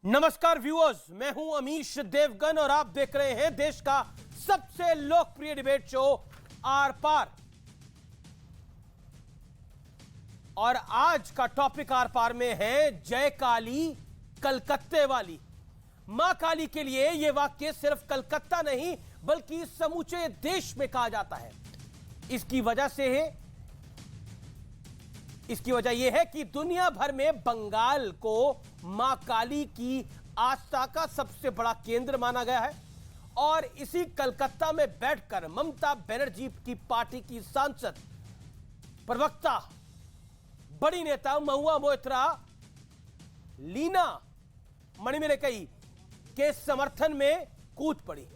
नमस्कार व्यूअर्स, मैं हूं अमीश देवगन और आप देख रहे हैं देश का सबसे लोकप्रिय डिबेट शो आर पार। और आज का टॉपिक आर पार में है जय काली कलकत्ते वाली। मां काली के लिए यह वाक्य सिर्फ कलकत्ता नहीं बल्कि समूचे देश में कहा जाता है। इसकी वजह यह है कि दुनिया भर में बंगाल को मां काली की आस्था का सबसे बड़ा केंद्र माना गया है। और इसी कलकत्ता में बैठकर ममता बनर्जी की पार्टी की सांसद, प्रवक्ता, बड़ी नेता महुआ मोइत्रा लीना मणिमेकलाई के समर्थन में कूद पड़ी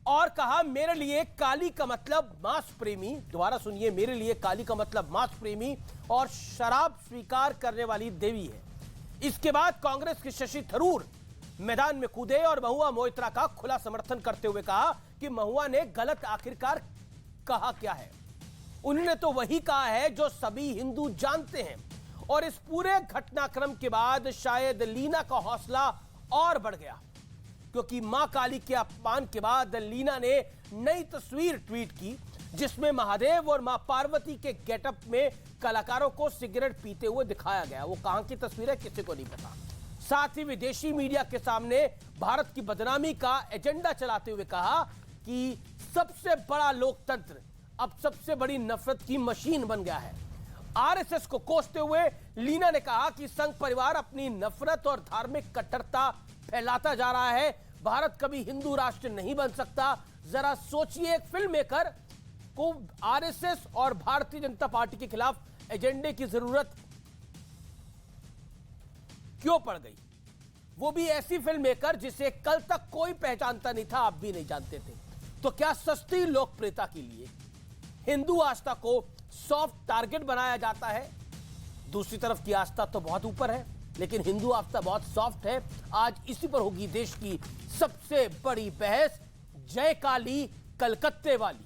और कहा, मेरे लिए काली का मतलब मांस प्रेमी, दोबारा सुनिए, मेरे लिए काली का मतलब मांस प्रेमी और शराब स्वीकार करने वाली देवी है। इसके बाद कांग्रेस के शशि थरूर मैदान में कूदे और महुआ मोइत्रा का खुला समर्थन करते हुए कहा कि महुआ ने गलत आखिरकार कहा क्या है। उन्होंने तो वही कहा है जो सभी हिंदू जानते हैं। और इस पूरे घटनाक्रम के बाद शायद लीना का हौसला और बढ़ गया, क्योंकि मां काली के अपमान के बाद लीना ने नई तस्वीर ट्वीट की जिसमें महादेव और मां पार्वती के गेटअप में कलाकारों को सिगरेट पीते हुए दिखाया गया। वो कहां की तस्वीर है किसी को नहीं पता। साथ ही विदेशी मीडिया के सामने भारत की बदनामी का एजेंडा चलाते हुए कहा कि सबसे बड़ा लोकतंत्र अब सबसे बड़ी नफरत की मशीन बन गया है। आरएसएस को कोसते हुए लीना ने कहा कि संघ परिवार अपनी नफरत और धार्मिक कट्टरता फैलाता जा रहा है। भारत कभी हिंदू राष्ट्र नहीं बन सकता। जरा सोचिए, एक फिल्म मेकर को आरएसएस और भारतीय जनता पार्टी के खिलाफ एजेंडे की जरूरत क्यों पड़ गई, वो भी ऐसी फिल्म मेकर जिसे कल तक कोई पहचानता नहीं था, आप भी नहीं जानते थे। तो क्या सस्ती लोकप्रियता के लिए हिंदू आस्था को सॉफ्ट टारगेट बनाया जाता है? दूसरी तरफ की आस्था तो बहुत ऊपर है, लेकिन हिंदू आस्था बहुत सॉफ्ट है। आज इसी पर होगी देश की सबसे बड़ी बहस, जय काली कलकत्ते वाली।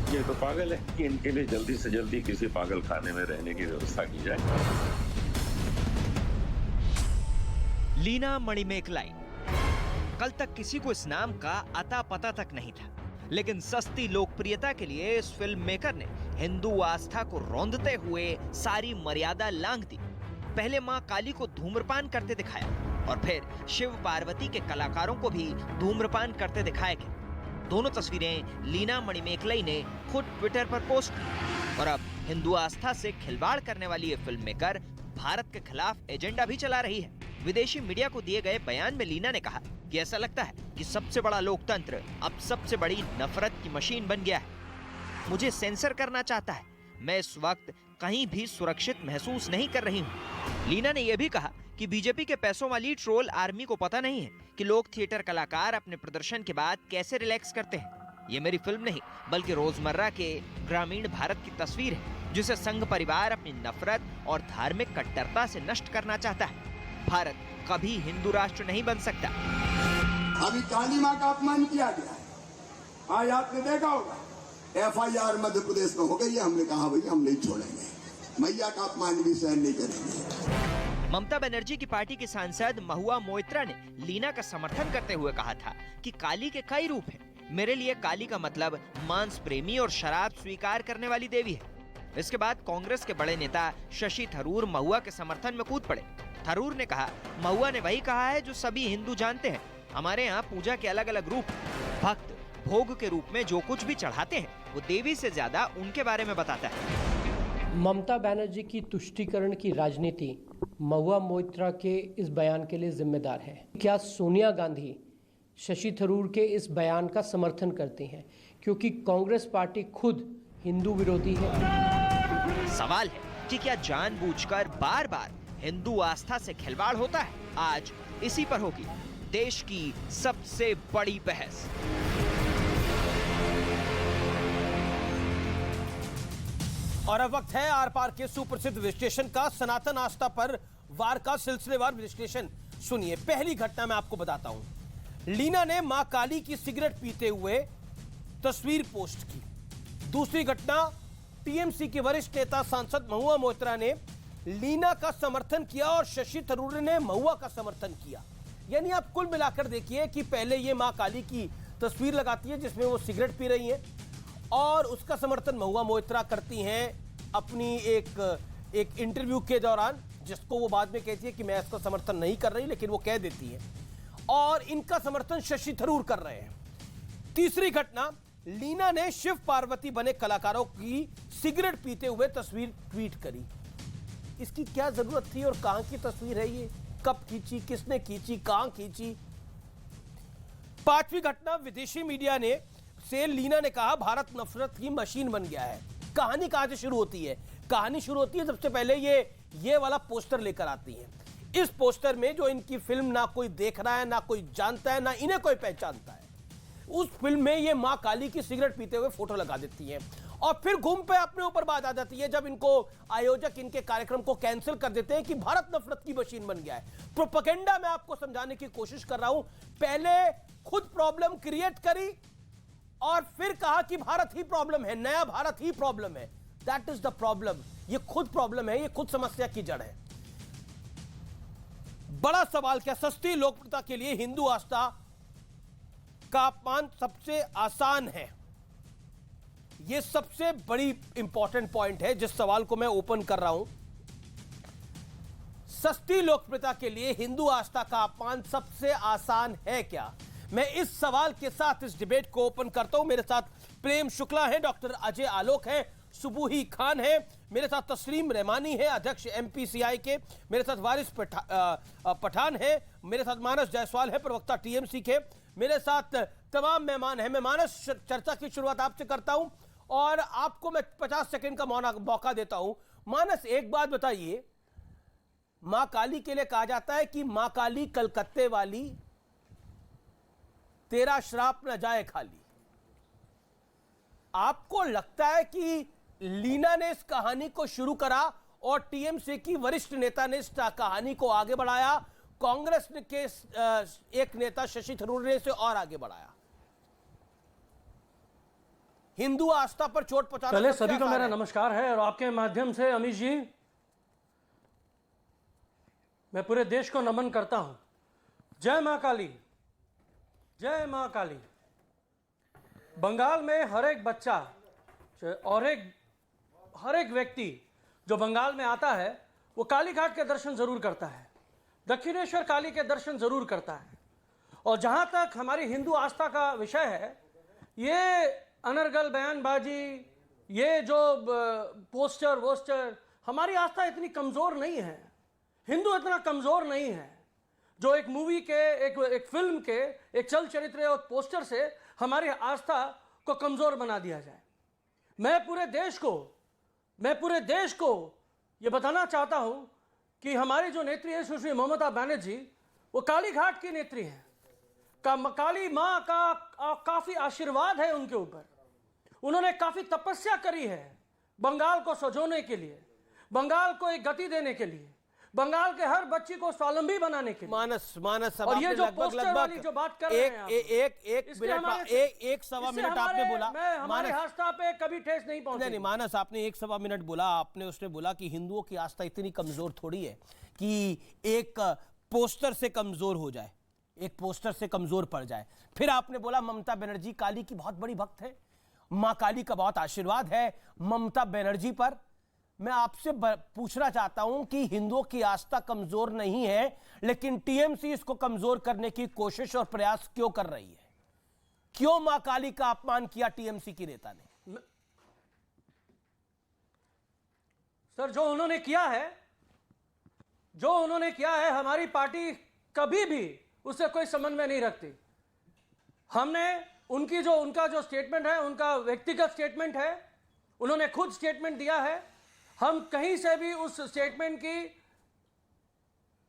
ये तो पागल है कि इनके लिए जल्दी से जल्दी किसी पागल खाने में रहने की व्यवस्था की जाए। लीना मणिमेकलाई, कल तक किसी को इस नाम का अता पता तक नहीं था, लेकिन सस्ती लोकप्रियता के लिए इस फिल्म मेकर ने हिंदू आस्था को रौंदते हुए सारी मर्यादा लांघ दी। पहले मां काली को धूम्रपान करते दिखाया और फिर शिव पार्वती के कलाकारों को भी धूम्रपान करते दिखाया गया। दोनों तस्वीरें लीना मणिमेकलाई ने खुद ट्विटर पर पोस्ट की। और अब हिंदू आस्था से खिलवाड़ करने वाली ये फिल्म मेकर भारत के खिलाफ एजेंडा भी चला रही है। विदेशी मीडिया को दिए गए बयान में लीना ने कहा कि ऐसा लगता है कि सबसे बड़ा लोकतंत्र अब सबसे बड़ी नफरत की मशीन बन गया है। मुझे सेंसर करना चाहता है। मैं इस वक्त कहीं भी सुरक्षित महसूस नहीं कर रही हूँ। लीना ने यह भी कहा कि बीजेपी के पैसों वाली ट्रोल आर्मी को पता नहीं है कि लोग थिएटर कलाकार अपने प्रदर्शन के बाद कैसे रिलैक्स करते हैं। ये मेरी फिल्म नहीं बल्कि रोजमर्रा के ग्रामीण भारत की तस्वीर है, जिसे संघ परिवार अपनी नफरत और धार्मिक कट्टरता से नष्ट करना चाहता है। भारत कभी हिंदू राष्ट्र नहीं बन सकता। अभी काली माँ का अपमान किया गया है, आज आपने देखा होगा FIR मध्य प्रदेश में हो गई है। हमने कहा भैया हम नहीं छोड़ेंगे, मैया का अपमान भी सहन नहीं करेंगे। ममता बनर्जी की पार्टी की सांसद महुआ मोइत्रा ने लीना का समर्थन करते हुए कहा था कि काली के कई रूप हैं। मेरे लिए काली का मतलब मांस प्रेमी और शराब स्वीकार करने वाली देवी है। इसके बाद कांग्रेस के बड़े नेता शशि थरूर महुआ के समर्थन में कूद पड़े। थरूर ने कहा, महुआ ने वही कहा है जो सभी हिंदू जानते हैं। हमारे यहाँ पूजा के अलग अलग रूप, भक्त भोग के रूप में जो कुछ भी चढ़ाते हैं वो देवी से ज्यादा उनके बारे में बताता है। ममता बनर्जी की तुष्टीकरण की राजनीति महुआ मोइत्रा के इस बयान के लिए जिम्मेदार है। क्या सोनिया गांधी शशि थरूर के इस बयान का समर्थन करती हैं, क्योंकि कांग्रेस पार्टी खुद हिंदू विरोधी है? सवाल है कि क्या जानबूझकर बार बार हिंदू आस्था से खिलवाड़ होता है? आज इसी पर होगी देश की सबसे बड़ी बहस। और अब वक्त है आर पार के सुप्रसिद्ध विश्लेषण का। सनातन आस्था पर वार का सिलसिलेवार विश्लेषण सुनिए। पहली घटना मैं आपको बताता हूं। लीना ने मां काली की सिगरेट पीते हुए तस्वीर पोस्ट की। दूसरी घटना, टीएमसी के वरिष्ठ नेता सांसद महुआ मोइत्रा ने लीना का समर्थन किया और शशि थरूर ने महुआ का समर्थन किया। यानी आप कुल मिलाकर देखिए कि पहले ये मां काली की तस्वीर लगाती है जिसमें वो सिगरेट पी रही है और उसका समर्थन महुआ मोइत्रा करती हैं अपनी एक इंटरव्यू के दौरान, जिसको वो बाद में कहती है कि मैं इसका समर्थन नहीं कर रही, लेकिन वो कह देती है। और इनका समर्थन शशि थरूर कर रहे हैं। तीसरी घटना, लीना ने शिव पार्वती बने कलाकारों की सिगरेट पीते हुए तस्वीर ट्वीट करी। इसकी क्या जरूरत थी और कहां की तस्वीर है ये? कब खींची, किसने खींची, कहां खींची? पांचवी घटना, विदेशी मीडिया ने से लीना ने कहा भारत नफरत की मशीन बन गया है। कहानी कहां से शुरू होती है? कहानी शुरू होती है सबसे पहले ये वाला पोस्टर लेकर आती है। इस पोस्टर में जो इनकी फिल्म ना कोई देख रहा है, ना कोई जानता है, ना इन्हें कोई पहचानता है, उस फिल्म में ये मां काली की सिगरेट पीते हुए फोटो लगा देती है। और फिर घूम पे अपने ऊपर बात आ जाती है जब इनको आयोजक इनके कार्यक्रम को कैंसिल कर देते हैं कि भारत नफरत की मशीन बन गया है। प्रोपेगेंडा में आपको समझाने की कोशिश कर रहा हूं। पहले खुद प्रॉब्लम क्रिएट करी और फिर कहा कि भारत ही प्रॉब्लम है, नया भारत ही प्रॉब्लम है। That is the problem. ये खुद प्रॉब्लम है, ये खुद समस्या की जड़ है। बड़ा सवाल, क्या सस्ती लोकप्रियता के लिए हिंदू आस्था का अपमान सबसे आसान है? यह सबसे बड़ी इंपॉर्टेंट पॉइंट है जिस सवाल को मैं ओपन कर रहा हूं। सस्ती लोकप्रियता के लिए हिंदू आस्था का अपमान सबसे आसान है क्या? मैं इस सवाल के साथ इस डिबेट को ओपन करता हूं। मेरे साथ प्रेम शुक्ला है, डॉक्टर अजय आलोक है, सुबूही खान है, मेरे साथ तस्लीम रहमानी है, अध्यक्ष एमपीसीआई के, मेरे साथ वारिस पठान है, मेरे साथ मानस जायसवाल है, प्रवक्ता टीएमसी के, मेरे साथ तमाम मेहमान हैं। मैं मानस चर्चा की शुरुआत आपसे करता हूं और आपको मैं 50 सेकंड का मौका देता हूं। मानस, एक बात बताइए, मां काली के लिए कहा जाता है कि मां काली कलकत्ते वाली, तेरा श्राप न जाए खाली। आपको लगता है कि लीना ने इस कहानी को शुरू करा और टीएमसी की वरिष्ठ नेता ने इस कहानी को आगे बढ़ाया, कांग्रेस के एक नेता शशि थरूर ने इसे और आगे बढ़ाया? हिंदू आस्था पर चोट पहुंचाना। पहले सभी को मेरा नमस्कार है और आपके माध्यम से अमित जी, मैं पूरे देश को नमन करता हूं। जय मां काली, जय मां काली। बंगाल में हर एक बच्चा और हर एक व्यक्ति जो बंगाल में आता है वो काली घाट के दर्शन जरूर करता है, दक्षिणेश्वर काली के दर्शन जरूर करता है। और जहां तक हमारी हिंदू आस्था का विषय है, ये अनर्गल बयानबाजी, ये जो पोस्टर, हमारी आस्था इतनी कमजोर नहीं है, हिंदू इतना कमजोर नहीं है जो एक मूवी के, एक फिल्म के, एक चल चरित्र और पोस्टर से हमारी आस्था को कमजोर बना दिया जाए। मैं पूरे देश को यह बताना चाहता हूं कि हमारी जो नेत्री है सुश्री ममता बनर्जी, वो काली घाट की नेत्री है। काली मां का काफी आशीर्वाद है उनके ऊपर। उन्होंने काफी तपस्या करी है बंगाल को सजोने के लिए, बंगाल को एक गति देने के लिए, बंगाल के हर बच्ची को स्वावलंबी बनाने के लिए। मानस और ये जो पोस्टर वाली जो बात कर रहे हैं, एक सवा मिनट आपने बोला, हमारी आस्था पे कभी ठेस नहीं पहुंची। नहीं मानस, आपने 1 सवा मिनट बोला, आपने उसने बोला कि हिंदुओं की आस्था इतनी कमजोर थोड़ी है कि एक पोस्टर से कमजोर हो जाए, एक पोस्टर से कमजोर पड़ जाए। फिर आपने बोला ममता बनर्जी काली की बहुत बड़ी भक्त है, मां काली का बहुत आशीर्वाद है ममता बनर्जी पर। मैं आपसे पूछना चाहता हूं कि हिंदुओं की आस्था कमजोर नहीं है, लेकिन टीएमसी इसको कमजोर करने की कोशिश और प्रयास क्यों कर रही है? क्यों मां काली का अपमान किया टीएमसी की नेता ने? सर, जो उन्होंने किया है, हमारी पार्टी कभी भी उससे कोई समन्वय नहीं रखती। हमने उनका जो स्टेटमेंट है, उनका व्यक्तिगत स्टेटमेंट है, उन्होंने खुद स्टेटमेंट दिया है। हम कहीं से भी उस स्टेटमेंट की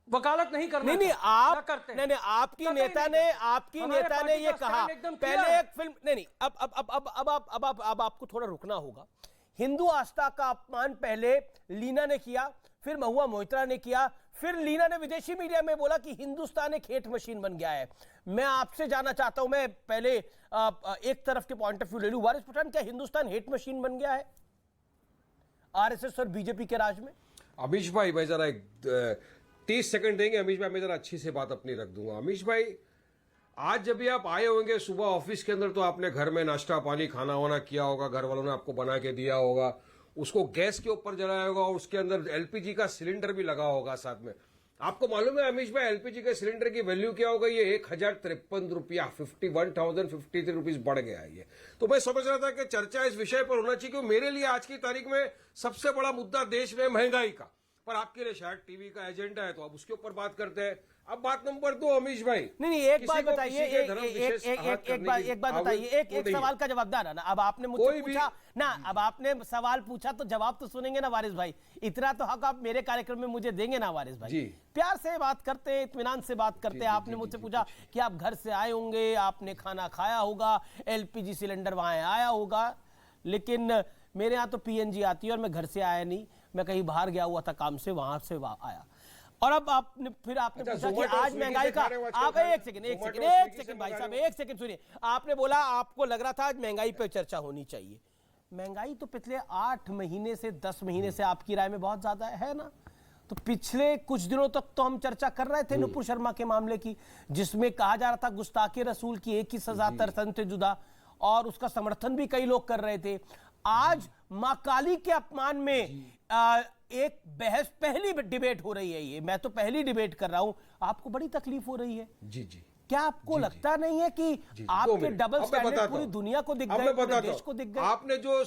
वकालत नहीं करना करते। नहीं, आपकी नेता ने ये कहा पहले एक फिल्म। नहीं, अब आपको थोड़ा रुकना होगा। हिंदू आस्था का अपमान पहले लीना ने किया, फिर महुआ मोइत्रा ने किया, फिर लीना ने विदेशी मीडिया में बोला कि हिंदुस्तान एक हेट मशीन बन गया है। मैं आपसे जानना चाहता हूं, मैं पहले एक तरफ के पॉइंट ऑफ व्यू ले लूं। वारिस पठान, क्या हिंदुस्तान हेट मशीन बन गया है आरएसएस और बीजेपी के राज में? अमीश भाई, मैं जरा 30 सेकंड देंगे अमीश भाई, मैं जरा अच्छी से बात अपनी रख दूंगा। अमीश भाई, आज जब भी आप आए होंगे सुबह ऑफिस के अंदर, तो आपने घर में नाश्ता पानी खाना वाना किया होगा, घर वालों ने आपको बना के दिया होगा, उसको गैस के ऊपर जलाया होगा और उसके अंदर एलपीजी का सिलेंडर भी लगा होगा साथ में। आपको मालूम है अमीश भाई, एलपीजी के सिलेंडर की वैल्यू क्या होगा? ये 1053 रुपया, 51,053 रुपीज बढ़ गया है ये। तो मैं समझ रहा था कि चर्चा इस विषय पर होना चाहिए, क्योंकि मेरे लिए आज की तारीख में सबसे बड़ा मुद्दा देश में महंगाई का, पर आपके लिए शायद टीवी का एजेंडा है तो आप उसके ऊपर बात करते हैं। अब बात नंबर 2 अमीश भाई, नहीं, एक बात बताइए, एक बात बताइए, एक सवाल का जवाब देना ना। अब आपने मुझसे पूछा ना, अब आपने सवाल पूछा तो जवाब तो सुनेंगे ना वारिस भाई। इतना तो हक आप मेरे कार्यक्रम में मुझे देंगे ना वारिस भाई। प्यार से बात करते हैं, इत्मीनान से बात करते हैं। आपने मुझसे पूछा कि आप घर से आए होंगे, आपने खाना खाया होगा, एलपीजी सिलेंडर वहां आया होगा, लेकिन मेरे यहाँ तो पीएनजी आती है और मैं घर से आया नहीं, मैं कहीं बाहर गया हुआ था काम से, वहां से आया। और अब आपने पूछा कि आज महंगाई का, आप एक सेकंड भाई साहब, एक सेकंड सुनिए। आपने बोला आपको लग रहा था आज महंगाई पे चर्चा होनी चाहिए। महंगाई तो पिछले 8 महीने से 10 महीने से आपकी राय में बहुत ज्यादा है ना। तो पिछले कुछ दिनों तक तो हम चर्चा कर रहे थे नुपुर शर्मा के मामले की, जिसमें कहा जा रहा था गुस्ताखे रसूल की एक ही सजा, तरसन से जुदा, और उसका समर्थन भी कई लोग कर रहे थे। आज मां काली के अपमान में एक बहस, पहली डिबेट हो रही है ये, मैं तो पहली डिबेट कर रहा हूं, आपको बड़ी तकलीफ हो रही है? जी। क्या आपको लगता नहीं है कि आपके डबल स्टैंडर्ड पूरी दुनिया को दिख गए, पूरे देश को दिख गए? आपने जो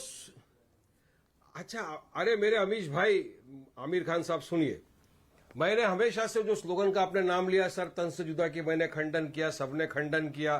अच्छा, अरे मेरे अमीश भाई, आमिर खान साहब सुनिए, मैंने हमेशा से जो स्लोगन का आपने नाम लिया, सर तन से जुदा, की मैंने खंडन किया, सबने खंडन किया।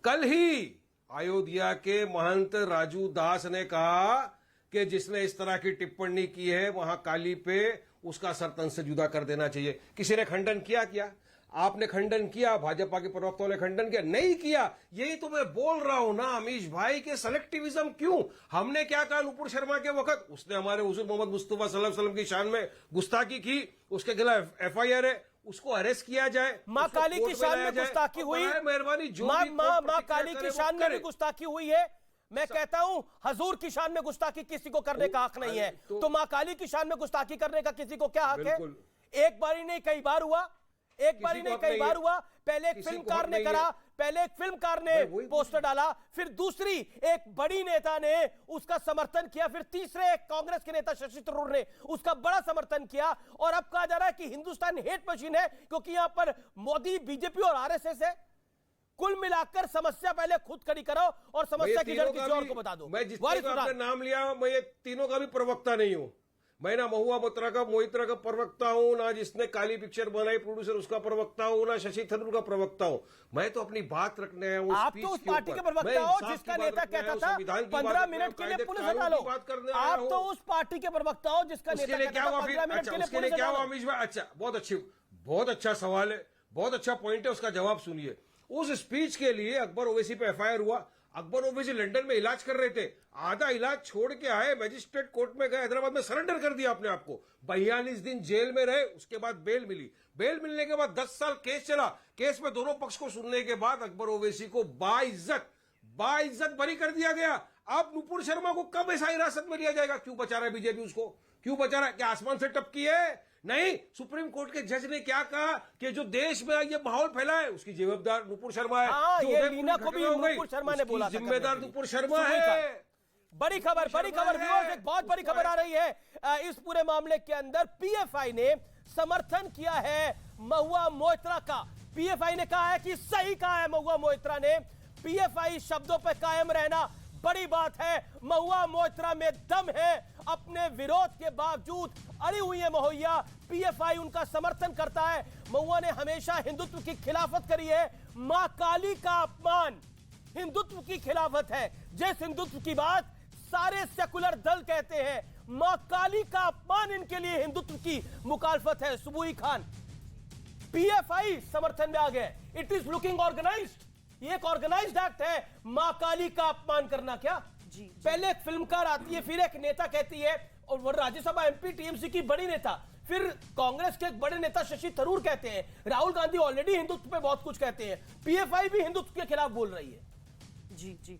कल ही अयोध्या के महंत राजू दास ने कहा कि जिसने इस तरह की टिप्पणी की है वहां काली पे, उसका सर तन से जुदा कर देना चाहिए। किसी ने खंडन किया? क्या आपने खंडन किया? भाजपा के प्रवक्ताओं ने खंडन किया? नहीं किया। यही तो मैं बोल रहा हूं ना अमीश भाई के सेलेक्टिविज्म क्यों? हमने क्या कहा नुपुर शर्मा के वक्त? उसने हमारे हुजूर मोहम्मद मुस्तफा सल्लल्लाहु अलैहि वसल्लम की शान में गुस्ताखी की, उसके खिलाफ एफआईआर है, उसको अरेस्ट किया जाए। मां काली की शान में गुस्ताखी हुई, मेहरबानी, जो मां काली की शान में भी गुस्ताखी हुई है। मैं कहता हूं हजूर की शान में गुस्ताखी किसी को करने का हक नहीं है, तो मां काली की शान में गुस्ताखी करने का किसी को क्या हक है? एक बारी नहीं कई बार हुआ, एक बारी नहीं कई बार हुआ। पहले एक फिल्मकार ने करा, पहले एक फिल्मकार ने पोस्टर डाला, फिर दूसरी एक बड़ी नेता ने उसका समर्थन किया, फिर तीसरे एक कांग्रेस के नेता शशि थरूर ने उसका बड़ा समर्थन किया, और अब कहा जा रहा है कि हिंदुस्तान हेट मशीन है क्योंकि यहां पर मोदी, बीजेपी और आरएसएस है। कुल मिलाकर समस्या पहले खुद खड़ी करो और समस्या की जड़ किसी और को बता दो। मैं जिसका आपने नाम लिया, मैं ये तीनों का भी प्रवक्ता नहीं हूं। मैं ना महुआ मोइत्रा का प्रवक्ता हूं, ना जिसने काली पिक्चर बनाई प्रोड्यूसर उसका प्रवक्ता हूं, ना शशि थरूर का प्रवक्ता हूं। मैं तो अपनी बात रखने आया हूं। आप तो उस पार्टी के प्रवक्ता हो जिसका नेता कहता था 15 मिनट के लिए पुलिस हटा लो। आप तो उस पार्टी के प्रवक्ता हो जिसका नेता कहता था 15 मिनट के लिए पुलिस हटा लो। अमीश भाई, अच्छा, बहुत अच्छा सवाल है, बहुत अच्छा पॉइंट है, उसका जवाब सुनिए। उस स्पीच के लिए अकबर ओवैसी पे एफआईआर हुआ। अकबर ओवैसी लंदन में इलाज कर रहे थे, आधा इलाज छोड़ के आए, मजिस्ट्रेट कोर्ट में गए, हैदराबाद में सरेंडर कर दिया अपने आप को। 42 दिन जेल में रहे, उसके बाद बेल मिली। बेल मिलने के बाद 10 साल केस चला। केस में दोनों पक्ष को सुनने के बाद अकबर ओवैसी को बाइज्जत बरी कर दिया गया। अब नुपुर शर्मा को कब ऐसा हिरासत में लिया जाएगा? क्यों बचा रहा है बीजेपी उसको? क्यों बचा रहा है? क्या आसमान से टपकी है? नहीं, सुप्रीम कोर्ट के जज ने क्या कहा कि जो देश में ये माहौल फैला है उसकी जिम्मेदार नुपुर शर्मा है। ये लीना को भी नुपुर शर्मा ने बोला, जिम्मेदार नुपुर शर्मा है। बड़ी खबर व्यूअर्स, एक बहुत बड़ी खबर आ रही है इस पूरे मामले के अंदर। पीएफआई ने समर्थन किया है महुआ मोइत्रा का। पीएफआई ने कहा है कि सही कहा है महुआ मोइत्रा ने। पीएफआई शब्दों पर कायम रहना बड़ी बात है। महुआ मोइत्रा में दम है, अपने विरोध के बावजूद अड़ी हुई है महुआ। पीएफआई उनका समर्थन करता है। महुआ ने हमेशा हिंदुत्व की खिलाफत करी है। मां काली का अपमान हिंदुत्व की खिलाफत है। जिस हिंदुत्व की बात सारे सेकुलर दल कहते हैं, मां काली का अपमान इनके लिए हिंदुत्व की मुखालफत है। सुबुई खान, पीएफआई समर्थन में आ गए। इट इज लुकिंग ऑर्गेनाइज्ड, ये एक ऑर्गेनाइज्ड एक्ट है मां काली का अपमान करना। क्या जी। पहले एक फिल्मकार आती है, फिर एक नेता कहती है, और वो राज्यसभा एमपी टीएमसी की बड़ी नेता, फिर कांग्रेस के एक बड़े नेता शशि थरूर कहते हैं, राहुल गांधी ऑलरेडी हिंदुत्व पे बहुत कुछ कहते हैं, पीएफआई भी हिंदुत्व के खिलाफ बोल रही है। जी जी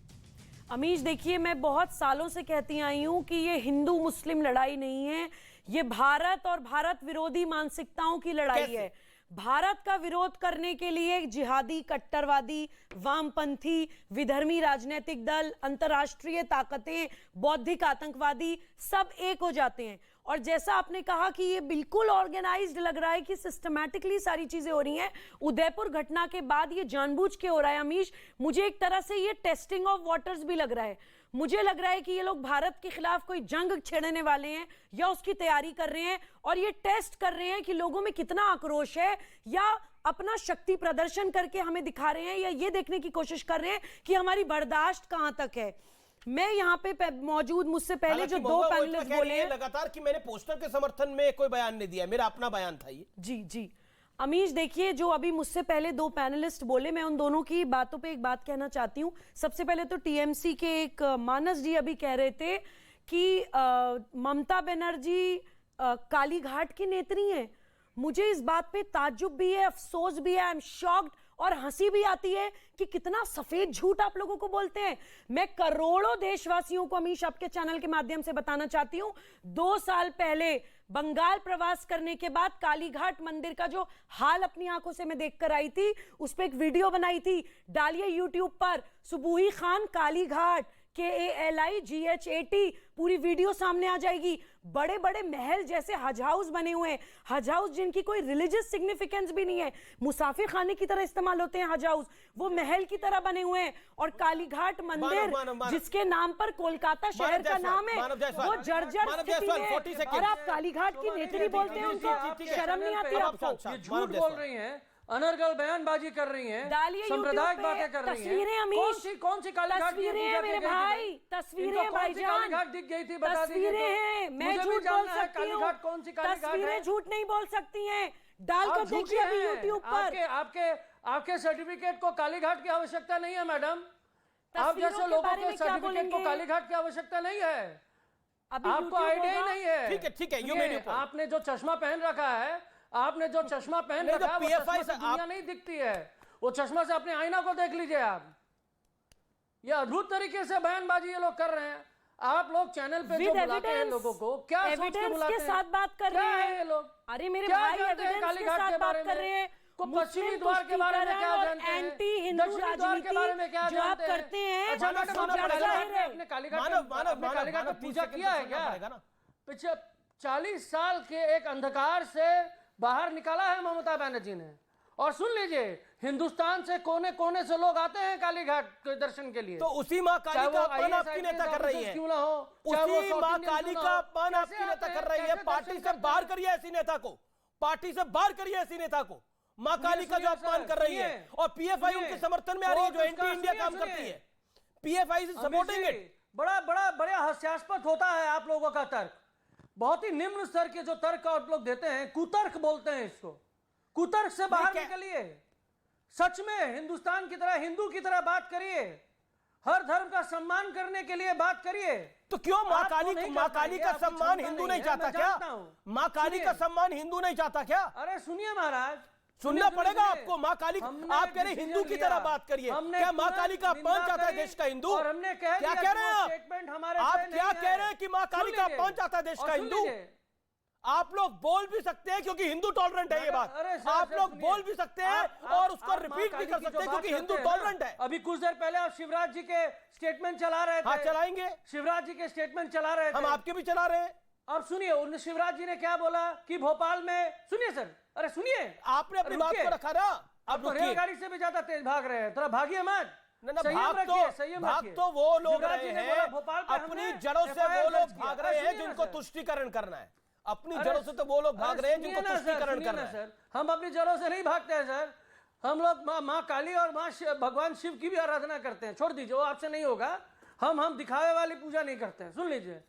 अमीश, देखिए मैं बहुत सालों से कहती आई हूं कि ये हिंदू मुस्लिम लड़ाई नहीं है, ये भारत और भारत विरोधी मानसिकताओं की लड़ाई है। भारत का विरोध करने के लिए जिहादी, कट्टरवादी, वामपंथी, विधर्मी राजनीतिक दल, अंतर्राष्ट्रीय ताकतें, बौद्धिक आतंकवादी सब एक हो जाते हैं। और जैसा आपने कहा कि ये बिल्कुल ऑर्गेनाइज्ड लग रहा है कि सिस्टमैटिकली सारी चीजें हो रही हैं। उदयपुर घटना के बाद ये जानबूझ के हो रहा है अमीश। मुझे एक तरह से ये टेस्टिंग ऑफ वाटर्स भी लग रहा है। मुझे लग रहा है कि ये लोग भारत के खिलाफ कोई जंग छेड़ने वाले हैं या उसकी तैयारी कर रहे हैं, और ये टेस्ट कर रहे हैं कि लोगों में कितना आक्रोश है, या अपना शक्ति प्रदर्शन करके हमें दिखा रहे हैं, या ये देखने की कोशिश कर रहे हैं कि हमारी बर्दाश्त कहां तक है। मैं यहाँ पे मौजूद मुझसे पहले जो दो पैनलिस्ट बोले हैं लगातार कि मैंने पोस्टर के समर्थन में कोई बयान नहीं दिया, मेरा अपना बयान था ये। जी जी अमीश, देखिए जो अभी मुझसे पहले दो पैनलिस्ट बोले, मैं उन दोनों की बातों पे एक बात कहना चाहती हूँ। सबसे पहले तो टीएमसी के एक मानस जी अभी कह रहे थे कि ममता बनर्जी कालीघाट की नेत्री हैं। मुझे इस बात पे ताज्जुब भी है, अफसोस भी है, आई एम शॉक्ड, और हंसी भी आती है कि कितना सफेद झूठ आप लोगों को बोलते हैं। मैं करोड़ों देशवासियों को अमीश आपके चैनल के माध्यम से बताना चाहती हूं, 2 साल पहले बंगाल प्रवास करने के बाद कालीघाट मंदिर का जो हाल अपनी आंखों से मैं देखकर आई थी, उस पर एक वीडियो बनाई थी, डालिए यूट्यूब पर, सुबूही खान कालीघाट, KALIGHAT, पूरी वीडियो सामने आ जाएगी। बड़े बड़े महल जैसे हज हाउस बने हुए हैं, हज हाउस जिनकी कोई रिलीजियस सिग्निफिकेंस भी नहीं है, मुसाफिर खाने की तरह इस्तेमाल होते हैं हज हाउस, वो महल की तरह बने हुए हैं। और कालीघाट मंदिर जिसके नाम पर कोलकाता शहर का नाम है, वो जर्जर स्थिति में है, और आप कालीघाट की नेत्री बोलते हैं, उनको शर्म नहीं आती आपको? ये झूठ बोल रही हैं, अनर्गल बयानबाजी कर रही हैं, सांप्रदायिक बातें कर रही हैं। तस्वीरें अमीश, कौन सी कालीघाट की तस्वीरें हैं मेरे भाई, तस्वीरें भाईजान, कालीघाट दिख गई थी, बता दीजिए। तस्वीरें हैं, मैं झूठ बोल सकती हूँ, कौन सी कालीघाट है? तस्वीरें झूठ नहीं बोल सकती हैं, डालकर देखिए अभी यूट्यूब पर। आपके सर्टिफिकेट को कालीघाट की आवश्यकता नहीं है मैडम, आप जैसे लोगों के सर्टिफिकेट को कालीघाट की आवश्यकता नहीं है, आपको आइडिया ही नहीं है। ठीक है, आपने जो चश्मा पहन रखा है, आपने जो चश्मा पहन रखा है, वो चश्मा से दुनिया नहीं दिखती है, वो चश्मा से अपने आईना को देख लीजिए आप। ये अद्भुत तरीके से बयानबाजी ये लोग कर रहे हैं। आप लोग चैनल पे जो बुलाते हैं लोगों को, क्या सोच के बुलाते हैं? के साथ बात कर रहे हैं ये लोग। अरे मेरे भाई, एविडेंस के साथ बात कर रहे हैं। पश्चिमी द्वार के बारे में क्या जानते हैं? एंटी हिंदू राजनीति के बारे में क्या जानते हैं? करते हैं। अच्छा मैडम, आपने कालीघाट में पूजा किया है क्या? पिछले 40 साल के एक अंधकार से बाहर निकाला है ममता बनर्जी ने। और सुन लीजिए, हिंदुस्तान से कोने कोने से लोग आते हैं कालीघाट के दर्शन के लिए। तो उसी माँ काली का अपमान आपकी नेता कर रही है, क्यों ना हो, उसी माँ काली का अपमान आपकी नेता कर रही है। पार्टी से बाहर करिए ऐसी नेता को, पार्टी से बाहर करिए ऐसी नेता को। माँ काली का जो अपमान कर रही है, और पीएफआई उनके समर्थन में आ रही है, जो एंटी इंडिया काम करती है। पीएफआई से सपोर्टिंग इट। बड़ा हास्यास्पद होता है आप लोगों का तर्क, बहुत ही निम्न स्तर के जो तर्क आप लोग देते हैं, कुतर्क बोलते हैं इसको। कुतर्क से बाहर निकलिए, सच में हिंदुस्तान की तरह, हिंदू की तरह बात करिए, हर धर्म का सम्मान करने के लिए बात करिए। तो क्यों माँ काली का सम्मान हिंदू नहीं चाहता क्या? माँ काली का सम्मान हिंदू नहीं चाहता क्या? अरे सुनिए महाराज, सुनना पड़ेगा आपको। माँ काली, आप कह रहे हिंदू की तरह बात करिए, क्या माँ काली का अपमान चाहता है देश का हिंदू? क्या कह रहे हैं आप क्या कह रहे हैं कि माँ काली का अपमान चाहता है देश का हिंदू? आप लोग बोल भी सकते हैं क्योंकि हिंदू टॉलरेंट है, ये बात आप लोग बोल भी सकते हैं और उसको रिपीट भी कर सकते हैं क्योंकि हिंदू टॉलरेंट है। अभी कुछ देर पहले आप शिवराज जी के स्टेटमेंट चला रहे थे। हाँ, चलाएंगे, शिवराज जी के स्टेटमेंट चला रहे थे, हम आपके भी चला रहे हैं। अब सुनिए, शिवराज जी ने क्या बोला कि भोपाल में, सुनिए सर, अरे सुनिए, आपने अपनी बात को रखा ना। अब तो रेलगाड़ी से भी ज्यादा तेज भाग रहे हैं, थोड़ा भागिए मत। भाग तो वो लोग रहे हैं, अपनी जड़ों से वो लोग भाग रहे हैं जिनको तुष्टीकरण करना है। अपनी जड़ों से तो वो लोग भाग रहे हैं जिनको तुष्टीकरण करना है। सर, हम अपनी जड़ों से नहीं भागते हैं सर, हम लोग माँ काली और भगवान शिव की भी आराधना करते हैं। छोड़ दीजिए, वो आपसे नहीं होगा। हम दिखावे वाली पूजा नहीं करते हैं। सुन लीजिए,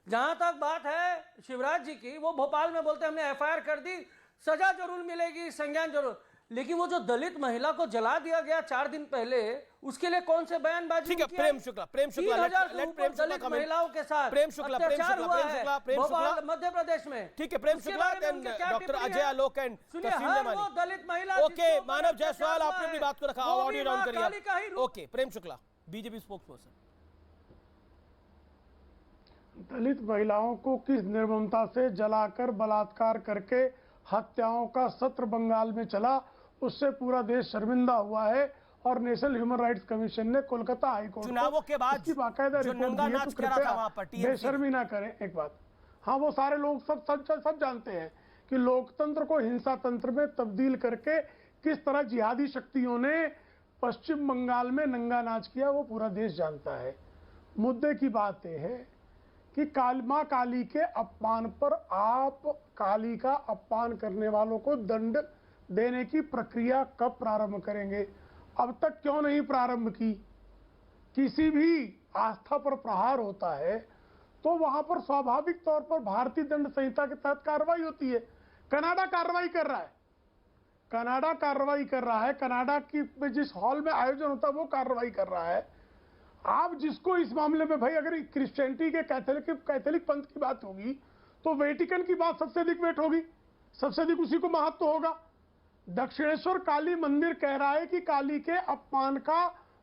जहां तक बात है शिवराज जी की, वो भोपाल में बोलते हैं हमने FIR कर दी, सजा जरूर मिलेगी, संज्ञान जरूर। लेकिन वो जो दलित महिला को जला दिया गया 4 दिन पहले, उसके लिए कौन से बयानबाजी ठीक है, की प्रेम है? शुक्ला 3,000 से लेट ऊपर प्रेम शुक्ला दलित कमेंट। महिलाओं के साथ प्रेम शुक्ला अत्याचार हुआ है शुक्ला मध्य प्रदेश में। ठीक है, प्रेम उसके शुक्ला बारे में एंड उनकी क्या डॉक्टर टिप्पणी अजय है? आलोक एंड सुनिए, तस्लीम हर नेमानी। वो दलित महिला ओके, जिसके ऊपर मानव अत्याचार जायसवाल, हुआ आपने अपनी है, बात को रखा, वो भी ऑडियो डाउन मां करिए काली का ही आप। रूप। Okay, Prem Shukla BJP spokesperson. दलित महिलाओं को किस निर्ममता से जलाकर बलात्कार करके हत्याओं का सत्र बंगाल में चला, उससे पूरा देश शर्मिंदा हुआ है। और नेशनल ह्यूमन राइट्स कमीशन ने कोलकाता हाईकोर्ट चुनावों के बाद इसकी बाकायदा जो रिपोर्ट नंगा दी है, नाच तो करा था कृपया वहां पर TMC बेशर्मी ना करें। एक बात, हाँ, वो सारे लोग सब जानते हैं कि लोकतंत्र को हिंसा तंत्र में तब्दील करके किस तरह जिहादी शक्तियों ने पश्चिम बंगाल में नंगा नाच किया, वो पूरा देश जानता है। मुद्दे की बात यह है कि मां काली के अपमान पर आप काली का अपमान करने वालों को दंड देने की प्रक्रिया कब प्रारंभ करेंगे? अब तक क्यों नहीं प्रारंभ की? किसी भी आस्था पर प्रहार होता है तो वहां पर स्वाभाविक तौर पर भारतीय दंड संहिता के तहत कार्रवाई होती है। कनाडा कार्रवाई कर रहा है, कनाडा की में जिस हॉल में आयोजन होता है वो कार्रवाई कर रहा है। आप जिसको इस मामले में, भाई अगर क्रिश्चियनिटी के कैथोलिक पंथ की बात होगी तो वेटिकन की बात सबसे अधिक वेट होगी, सबसे अधिक उसी को महत्व होगा। दक्षिणेश्वर काली मंदिर कह रहा है कि काली के अपमान का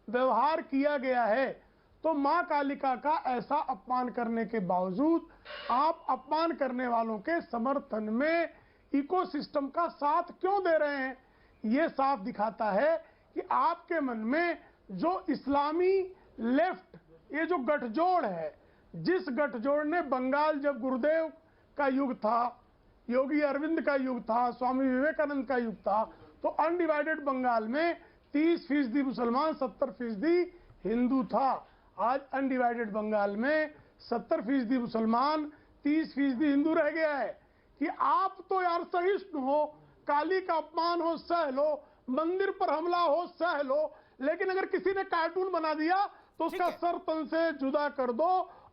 व्यवहार किया गया है, तो मां कालिका का ऐसा अपमान करने के बावजूद आप अपमान करने वालों के समर्थन में इकोसिस्टम का साथ क्यों दे रहे हैं? यह साफ दिखाता है कि आपके मन में जो इस्लामी लेफ्ट, ये जो गठजोड़ है, जिस गठजोड़ ने बंगाल जब गुरुदेव का युग था, योगी अरविंद का युग था, स्वामी विवेकानंद का युग था, तो अनडिवाइडेड बंगाल में 30% मुसलमान 70% हिंदू था। आज अनडिवाइडेड बंगाल में 70% मुसलमान 30% हिंदू रह गया है। कि आप तो यार सहिष्णु हो, काली का अपमान हो सह लो, मंदिर पर हमला हो सह लो, लेकिन अगर किसी ने कार्टून बना दिया तो उसका सर तन से जुदा कर दो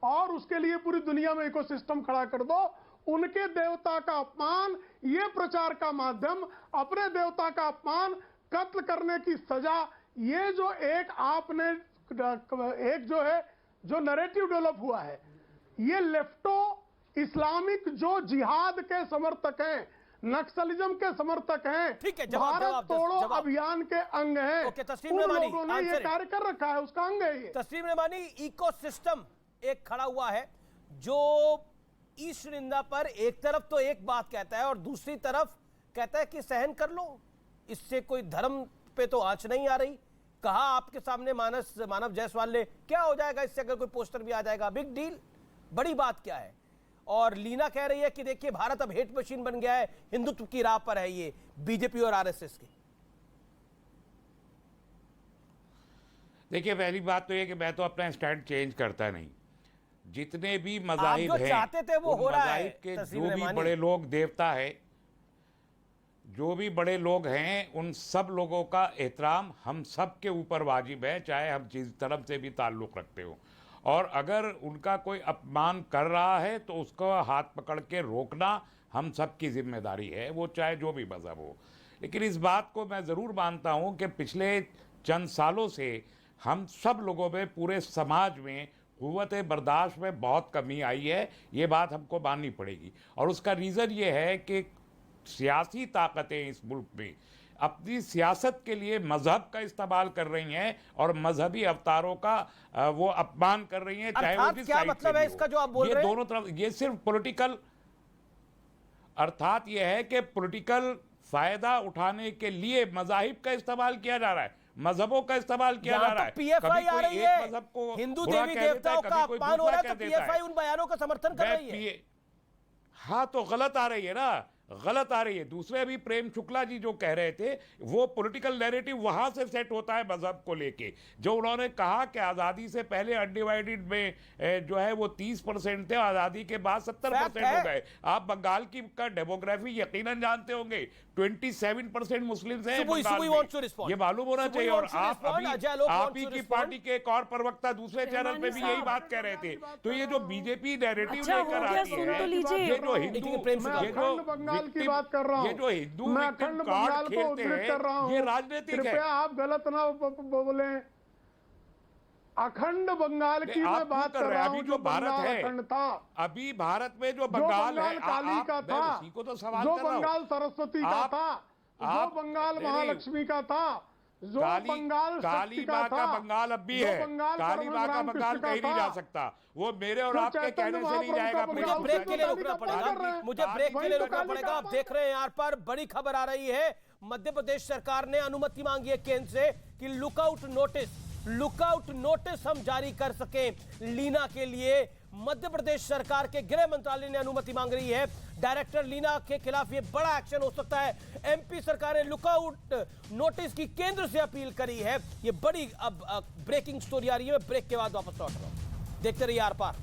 और उसके लिए पूरी दुनिया में इकोसिस्टम खड़ा कर दो। उनके देवता का अपमान, ये प्रचार का माध्यम, अपने देवता का अपमान, कत्ल करने की सजा, ये जो एक आपने एक जो है जो नैरेटिव डेवलप हुआ है, ये लेफ्टो इस्लामिक जो जिहाद के समर्थक हैं, नक्सलिज्म के समर्थक हैं, ठीक है, भारत तोड़ो अभियान के अंग हैं, उन लोगों ने ये कार्य कर रखा है, उसका अंग है ये। तस्लीम नेमानी, इकोसिस्टम एक खड़ा हुआ है जो ईश निंदा पर एक तरफ तो एक बात कहता है और दूसरी तरफ कहता है कि सहन कर लो, इससे कोई धर्म पे तो आंच नहीं आ रही। कहा आपके सामने मानव जायसवाल ने, क्या हो जाएगा इससे अगर कोई पोस्टर भी आ जाएगा, बिग डील, बड़ी बात क्या है। और लीना कह रही है कि देखिए भारत अब हेट मशीन बन गया है, हिंदुत्व की राह पर है ये बीजेपी और आरएसएस की। देखिए, पहली बात तो ये कि मैं तो अपना स्टैंड चेंज करता नहीं। जितने भी मज़ाहिब हैं, चाहते थे वो हो रहा है। के जो भी बड़े लोग देवता है, जो भी बड़े लोग हैं, उन सब लोगों का एहतराम हम सब के ऊपर वाजिब है, चाहे हम जिस तरफ से भी ताल्लुक़ रखते हो। और अगर उनका कोई अपमान कर रहा है तो उसको हाथ पकड़ के रोकना हम सब की जिम्मेदारी है, वो चाहे जो भी मज़हब हो। लेकिन इस बात को मैं ज़रूर मानता हूँ कि पिछले चंद सालों से हम सब लोगों में, पूरे समाज में क़ुव्वत बर्दाश्त में बहुत कमी आई है, ये बात हमको माननी पड़ेगी। और उसका रीज़न ये है कि सियासी ताकतें इस मुल्क में अपनी सियासत के लिए मजहब का इस्तेमाल कर रही हैं और मजहबी अवतारों का वो अपमान कर रही हैं, चाहे वो क्या मतलब है इसका जो आप बोल रहे हैं? ये दोनों तरफ, ये सिर्फ पॉलिटिकल, अर्थात ये है कि पॉलिटिकल फायदा उठाने के लिए मजाहिब का इस्तेमाल किया जा रहा है, मजहबों का इस्तेमाल किया जा रहा है। पीएफआई आ रही है, मजहब को हिंदू देवी देवताओं का अपमान हो रहा है तो पीएफआई उन बयानों का समर्थन कर रही है। हाँ, तो गलत आ रही है ना, गलत आ रही है। दूसरे अभी प्रेम शुक्ला जी जो कह रहे थे, वो पॉलिटिकल नैरेटिव वहां से सेट होता है मजहब को लेके। जो उन्होंने कहा कि आज़ादी से पहले अनडिवाइडेड में जो है वो 30% थे, आज़ादी के बाद 70% हो गए। आप बंगाल की का डेमोग्राफी यकीनन जानते होंगे, 27% मुस्लिम हैं बंगाल में, ये मालूम होना चाहिए। और आप ही की पार्टी के एक और प्रवक्ता दूसरे चैनल पे भी यही बात कह रहे थे। तो ये जो बीजेपी नैरेटिव लेकर आती है, ये जो हिंदू, ये जो बंगाल की बात कर रहा हूँ, ये जो हिंदू मैं विक्टिम अखंड कार्ड बंगाल को खेलते उद्धृत कर रहा हैं, हूँ। ये राजनीतिक है। कृपया आप गलत ना बोले। अखंड बंगाल की आप मैं बात क्यों कर रहा अभी हूँ, जो भारत बंगाल है, अखंड था, अभी भारत में जो जो बंगाल है, काली का मैं था, उसी को तो सवाल जो कर रहा हूं। बंगाल सरस्वती का था, जो बंगाल नहीं, महालक्ष्मी का था, जो बंगाल काली शक्ति माँ का का था, बंगाल अब भी जो है। बंगाल काली माँ का परम बंगाल कृष्ण का कहीं नहीं था, जा सकता। वो मेरे और जो आपके चैतन्य कहने से नहीं महाप्रभु जाएगा। का मुझे बंगाल ब्रेक के लिए काली रुकना का पड़ेगा, अपमान कर रहे हैं। मुझे ब्रेक के वही लिए तो रुकना काली का पड़ेगा। आप अपमान देख रहे हैं यहाँ पर बड़ी खबर आ रही है, मध्य प्रदेश सरकार ने अनुमति मांगी है केंद्र से कि लुकआउट नोटिस हम जारी कर सकें लीना के लिए। मध्य प्रदेश सरकार के गृह मंत्रालय ने अनुमति मांग रही है। डायरेक्टर लीना के खिलाफ यह बड़ा एक्शन हो सकता है। एमपी सरकार ने लुकआउट नोटिस की केंद्र से अपील करी है। यह बड़ी अब ब्रेकिंग स्टोरी आ रही है। मैं ब्रेक के बाद वापस लौट रहा हूं, देखते रहिए आर पार।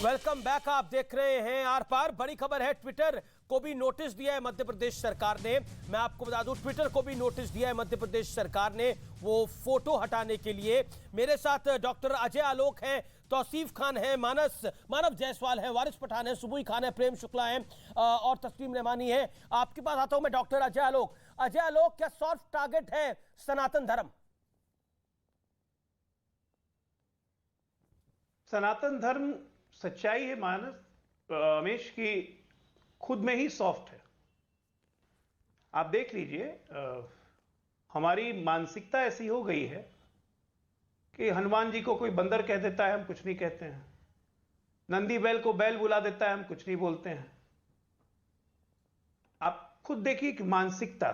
वेलकम बैक, आप देख रहे हैं आर पार। बड़ी खबर है, ट्विटर को भी नोटिस दिया है मध्य प्रदेश सरकार ने। मैं आपको बता दूं, ट्विटर को भी नोटिस दिया है मध्य प्रदेश सरकार ने, वो फोटो हटाने के लिए। मेरे साथ डॉक्टर अजय आलोक हैं, तौसीफ खान है, मानव जायसवाल है, वारिस पठान है, सुबुई खान है, प्रेम शुक्ला है और तस्लीम रहमानी है। आपके पास आता हूं मैं डॉक्टर अजय आलोक। अजय आलोक, क्या सॉफ्ट टारगेट है सनातन धर्म? सनातन धर्म सच्चाई है मानस रमेश की खुद में ही सॉफ्ट है। आप देख लीजिए, हमारी मानसिकता ऐसी हो गई है कि हनुमान जी को कोई बंदर कह देता है, हम कुछ नहीं कहते हैं। नंदी बैल को बैल बुला देता है, हम कुछ नहीं बोलते हैं। आप खुद देखिए कि मानसिकता,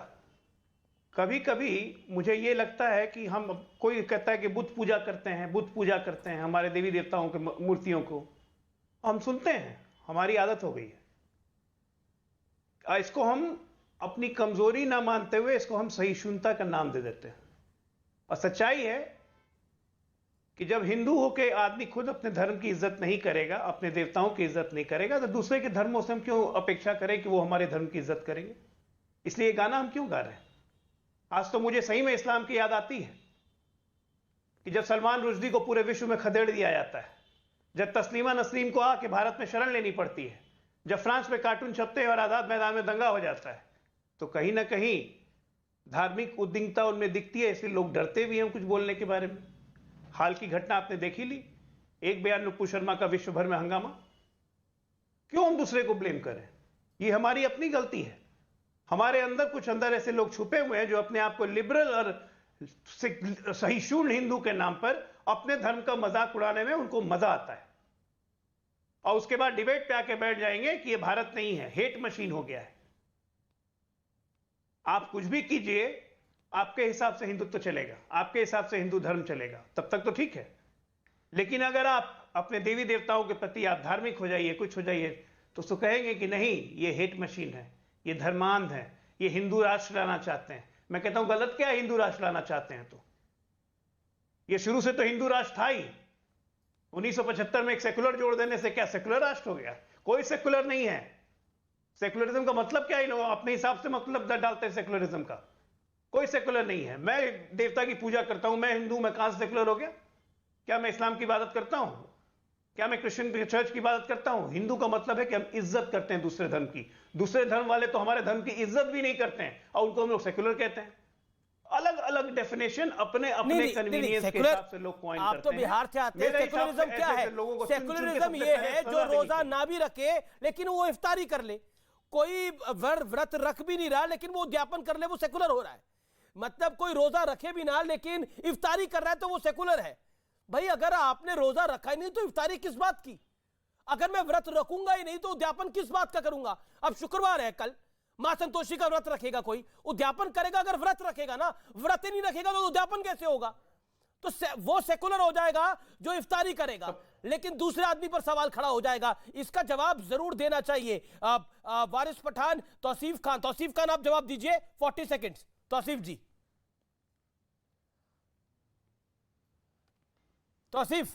कभी कभी मुझे यह लगता है कि हम, कोई कहता है कि बुद्ध पूजा करते हैं, हमारे देवी देवताओं के मूर्तियों को हम सुनते हैं, हमारी आदत हो गई है। इसको हम अपनी कमजोरी ना मानते हुए इसको हम सहिष्णुता का नाम दे देते हैं। और सच्चाई है कि जब हिंदू होकर आदमी खुद अपने धर्म की इज्जत नहीं करेगा, अपने देवताओं की इज्जत नहीं करेगा, तो दूसरे के धर्मों से हम क्यों अपेक्षा करें कि वो हमारे धर्म की इज्जत करेंगे? इसलिए ये गाना हम क्यों गा रहे हैं? आज तो मुझे सही में इस्लाम की याद आती है कि जब सलमान रुश्दी को पूरे विश्व में खदेड़ दिया जाता है, जब तस्लीमा नसरीन को आके भारत में शरण लेनी पड़ती है, जब फ्रांस में कार्टून छपते हैं और आजाद मैदान में दंगा हो जाता है, तो कहीं ना कहीं धार्मिक उद्विग्नता उनमें दिखती है। इसलिए लोग डरते भी हैं कुछ बोलने के बारे में। हाल की घटना आपने देखी ली, एक बयान नुपुर शर्मा का विश्व भर में हंगामा। क्यों हम दूसरे को ब्लेम करें? ये हमारी अपनी गलती है। हमारे अंदर ऐसे लोग छुपे हुए हैं जो अपने आप को लिबरल और सहिष्णु हिंदू के नाम पर अपने धर्म का मजाक उड़ाने में उनको मजा आता है, और उसके बाद डिबेट पे आके बैठ जाएंगे कि ये भारत नहीं है, हेट मशीन हो गया है। आप कुछ भी कीजिए, आपके हिसाब से हिंदुत्व चलेगा, आपके हिसाब से हिंदू धर्म चलेगा, तब तक तो ठीक है। लेकिन अगर आप अपने देवी देवताओं के प्रति आप धार्मिक हो जाइए, कुछ हो जाइए, तो उसको कहेंगे कि नहीं, ये हेट मशीन है, ये धर्मांध है, ये हिंदू राष्ट्र लाना चाहते हैं। मैं कहता हूं गलत क्या है हिंदू राष्ट्र लाना चाहते हैं? तो ये शुरू से तो हिंदू राष्ट्र था ही। 1975 में एक सेकुलर जोड़ देने से क्या सेकुलर राष्ट्र हो गया? कोई सेकुलर नहीं है। सेकुलरिज्म का मतलब क्या है? लोग अपने हिसाब से मतलब डालते हैं सेकुलरिज्म का। कोई सेकुलर नहीं है। मैं देवता की पूजा करता हूं, मैं हिंदू, मैं कहां से सेकुलर हो गया? क्या मैं इस्लाम की इबादत करता हूं? क्या मैं क्रिश्चियन चर्च की इबादत करता हूं? हिंदू का मतलब है कि हम इज्जत करते हैं दूसरे धर्म की। दूसरे धर्म वाले तो हमारे धर्म की इज्जत भी नहीं करते हैं और उनको हम लोग सेकुलर कहते हैं। अलग अलग डेफिनेशन अपने अपने कन्वीनियंस के हिसाब से लोग कॉइन करते हैं। आप तो बिहार से आते हैं। सेकुलरिज्म क्या है? सेकुलरिज्म ये है जो रोजा ना भी रखे लेकिन वो इफ्तारी कर ले। कोई व्रत रख भी नहीं रहा लेकिन वो उद्यापन कर ले, वो सेकुलर हो रहा है। मतलब कोई रोजा रखे भी ना लेकिन इफ्तारी कर रहा है तो वो सेकुलर है। भाई अगर आपने रोजा रखा ही नहीं तो इफ्तारी किस बात की? अगर मैं व्रत रखूंगा ही नहीं तो उद्यापन किस बात का करूंगा? अब शुक्रवार है, कल मां संतोषी का व्रत रखेगा कोई, उद्यापन करेगा। अगर व्रत रखेगा ना, व्रत ही नहीं रखेगा तो उद्यापन कैसे होगा? तो वो सेकुलर हो जाएगा जो इफ्तारी करेगा, लेकिन दूसरे आदमी पर सवाल खड़ा हो जाएगा। इसका जवाब जरूर देना चाहिए। वारिस पठान, तौसीफ खान आप जवाब दीजिए। 40 सेकेंड्स। तौसीफ जी। तौसीफ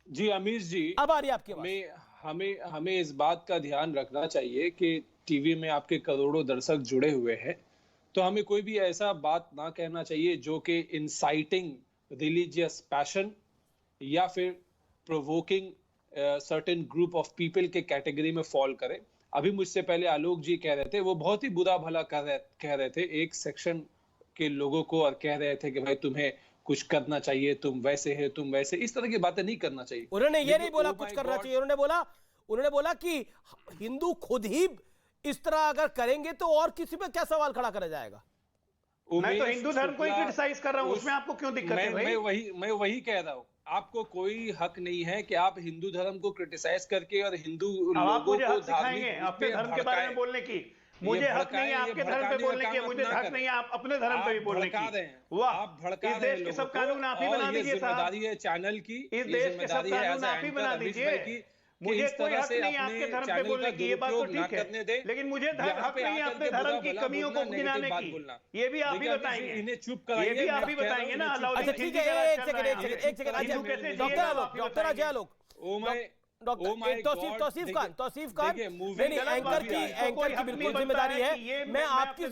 जी। अमीश जी, अब आ रही है आपकी बात। हमें इस बात का ध्यान रखना चाहिए कि टीवी में आपके करोड़ों दर्शक जुड़े हुए हैं, तो हमें कोई भी ऐसा बात ना कहना चाहिए जो कि इंसाइटिंग रिलीजियस पैशन या फिर provoking certain group of people के कैटेगरी में फॉल करे। अभी मुझसे पहले आलोक जी कह रहे थे, वो बहुत ही बुरा भला कह रहे थे एक सेक्शन के लोगों को, और कह रहे थे कि भाई तुम्हें कुछ करना चाहिए, तुम वैसे है, तुम वैसे, इस तरह की बातें नहीं करना चाहिए। उन्होंने ये नहीं बोला कुछ करना चाहिए, उन्होंने बोला कि हिंदू खुद ही इस तरह अगर करेंगे तो और किसी पे क्या सवाल खड़ा करा जाएगा। मैं तो हिंदू धर्म को ही क्रिटिसाइज कर रहा हूं, उसमें आपको क्यों दिक्कत है भाई? मैं वही कह रहा हूं, आपको कोई हक नहीं है कि आप हिंदू धर्म को क्रिटिसाइज करके और हिंदू लोगों को सिखाएंगे अपने धर्म के बारे में बोलने की। मुझे हक नहीं है आपके धर्म पे बोलने की, मुझे हक नहीं है आप अपने धर्म पे भी बोलने की। वाह, आप भड़का इस देश के सब कानून आप ही बना दीजिए साहब। जिम्मेदारी है चैनल की, इस देश के सब कानून आप ही बना दीजिए। मुझे कोई हक नहीं आपके धर्म पे बोलने की, ये बात तो ठीक है, लेकिन मुझे हक नहीं है अपने धर्म की कमियों को गिनाने की। ये भी आप ही बताएंगे, इन्हें चुप कराइए, ये भी आप ही बताएंगे ना। अच्छा ठीक है, एक second doctor Ajay Alok, Tausif Khan, anchor की बिल्कुल जिम्मेदारी है। मैं आपकी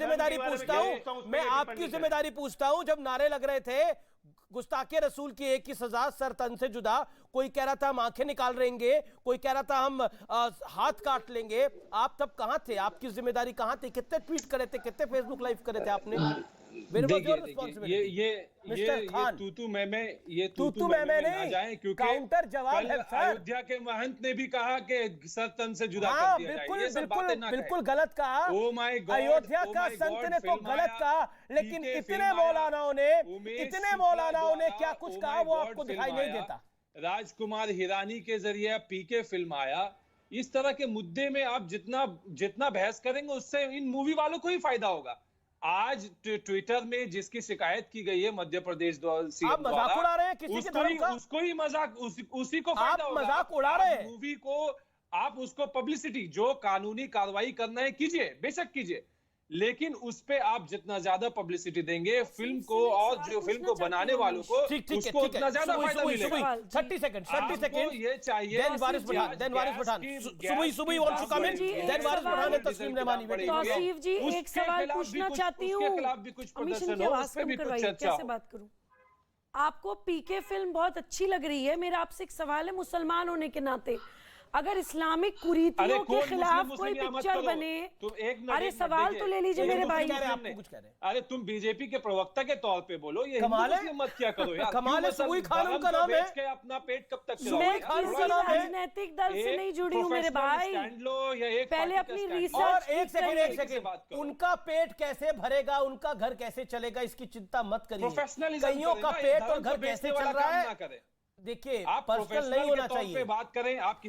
जिम्मेदारी पूछता हूं, जब नारे लग रहे थे गुस्ताखे रसूल की एक ही सजा, सर तन से जुदा, कोई कह रहा था हम आंखें निकाल लेंगे, कोई कह रहा था हम हाथ काट लेंगे, आप तब कहां थे? आपकी जिम्मेदारी कहां थी? कितने ट्वीट करे थे, कितने फेसबुक लाइव करे थे आपने? ये तूतू मैं ना जाए, क्योंकि काउंटर जवाब है सर। अयोध्या के महंत ने भी कहा कि सर तन से जुदा कर दिया जाए। बिल्कुल गलत कहा। अयोध्या का संत ने तो गलत कहा, लेकिन इतने मौलानाओं ने क्या कुछ कहा वो आपको दिखाई नहीं देता। राजकुमार हिरानी के जरिए पीके फिल्म आया। इस तरह के मुद्दे में आप जितना बहस करेंगे उससे इन मूवी वालों को ही फायदा होगा। आज ट्विटर में जिसकी शिकायत की गई है मध्य प्रदेश आप मजाक उड़ा रहे हैं किसी के धर्म का? उसको ही मजाक, उसी को फायदा होगा। मजाक उड़ा रहे हैं मूवी को, आप उसको पब्लिसिटी, जो कानूनी कार्रवाई करना है कीजिए, बेशक कीजिए, लेकिन उस पे आप जितना ज्यादा पब्लिसिटी देंगे फिल्म को और जो फिल्म को बनाने वालों को, उसको उतना ज्यादा फायदा मिलेगा। 30 सेकंड ये चाहिए। देन वारिस पठान सुबह wants to come in, then Waris Pathan and Taslim Rahmani. Tausif जी, एक सवाल पूछना चाहती हूं, उसके खिलाफ भी कुछ प्रदर्शन हो, उस पे भी कुछ चर्चा हो। कैसे बात करूं? आपको पीके फिल्म बहुत अच्छी लग रही है, मेरा आपसे एक सवाल है, मुसलमान होने के नाते अगर इस्लामिक कुरीतियों के खिलाफ कोई पिक्चर बने, अरे सवाल तो ले लीजिए मेरे भाई। अरे तुम बीजेपी के प्रवक्ता के तौर पे बोलो, ये मत क्या करो यार। कमाल है, सुबह खान का नाम है, अपना पेट कब तक मैं किसी राजनीतिक दल से नहीं जुड़ी हूँ मेरे भाई, पहले अपनी रिसर्च। एक सेकंड, उनका पेट कैसे भरेगा, उनका घर कैसे चलेगा, इसकी चिंता मत करिए। कईयों का पेट और घर कैसे चल रहा है, देखिए आप पर्सनल नहीं होना चाहिए। बात करें, आप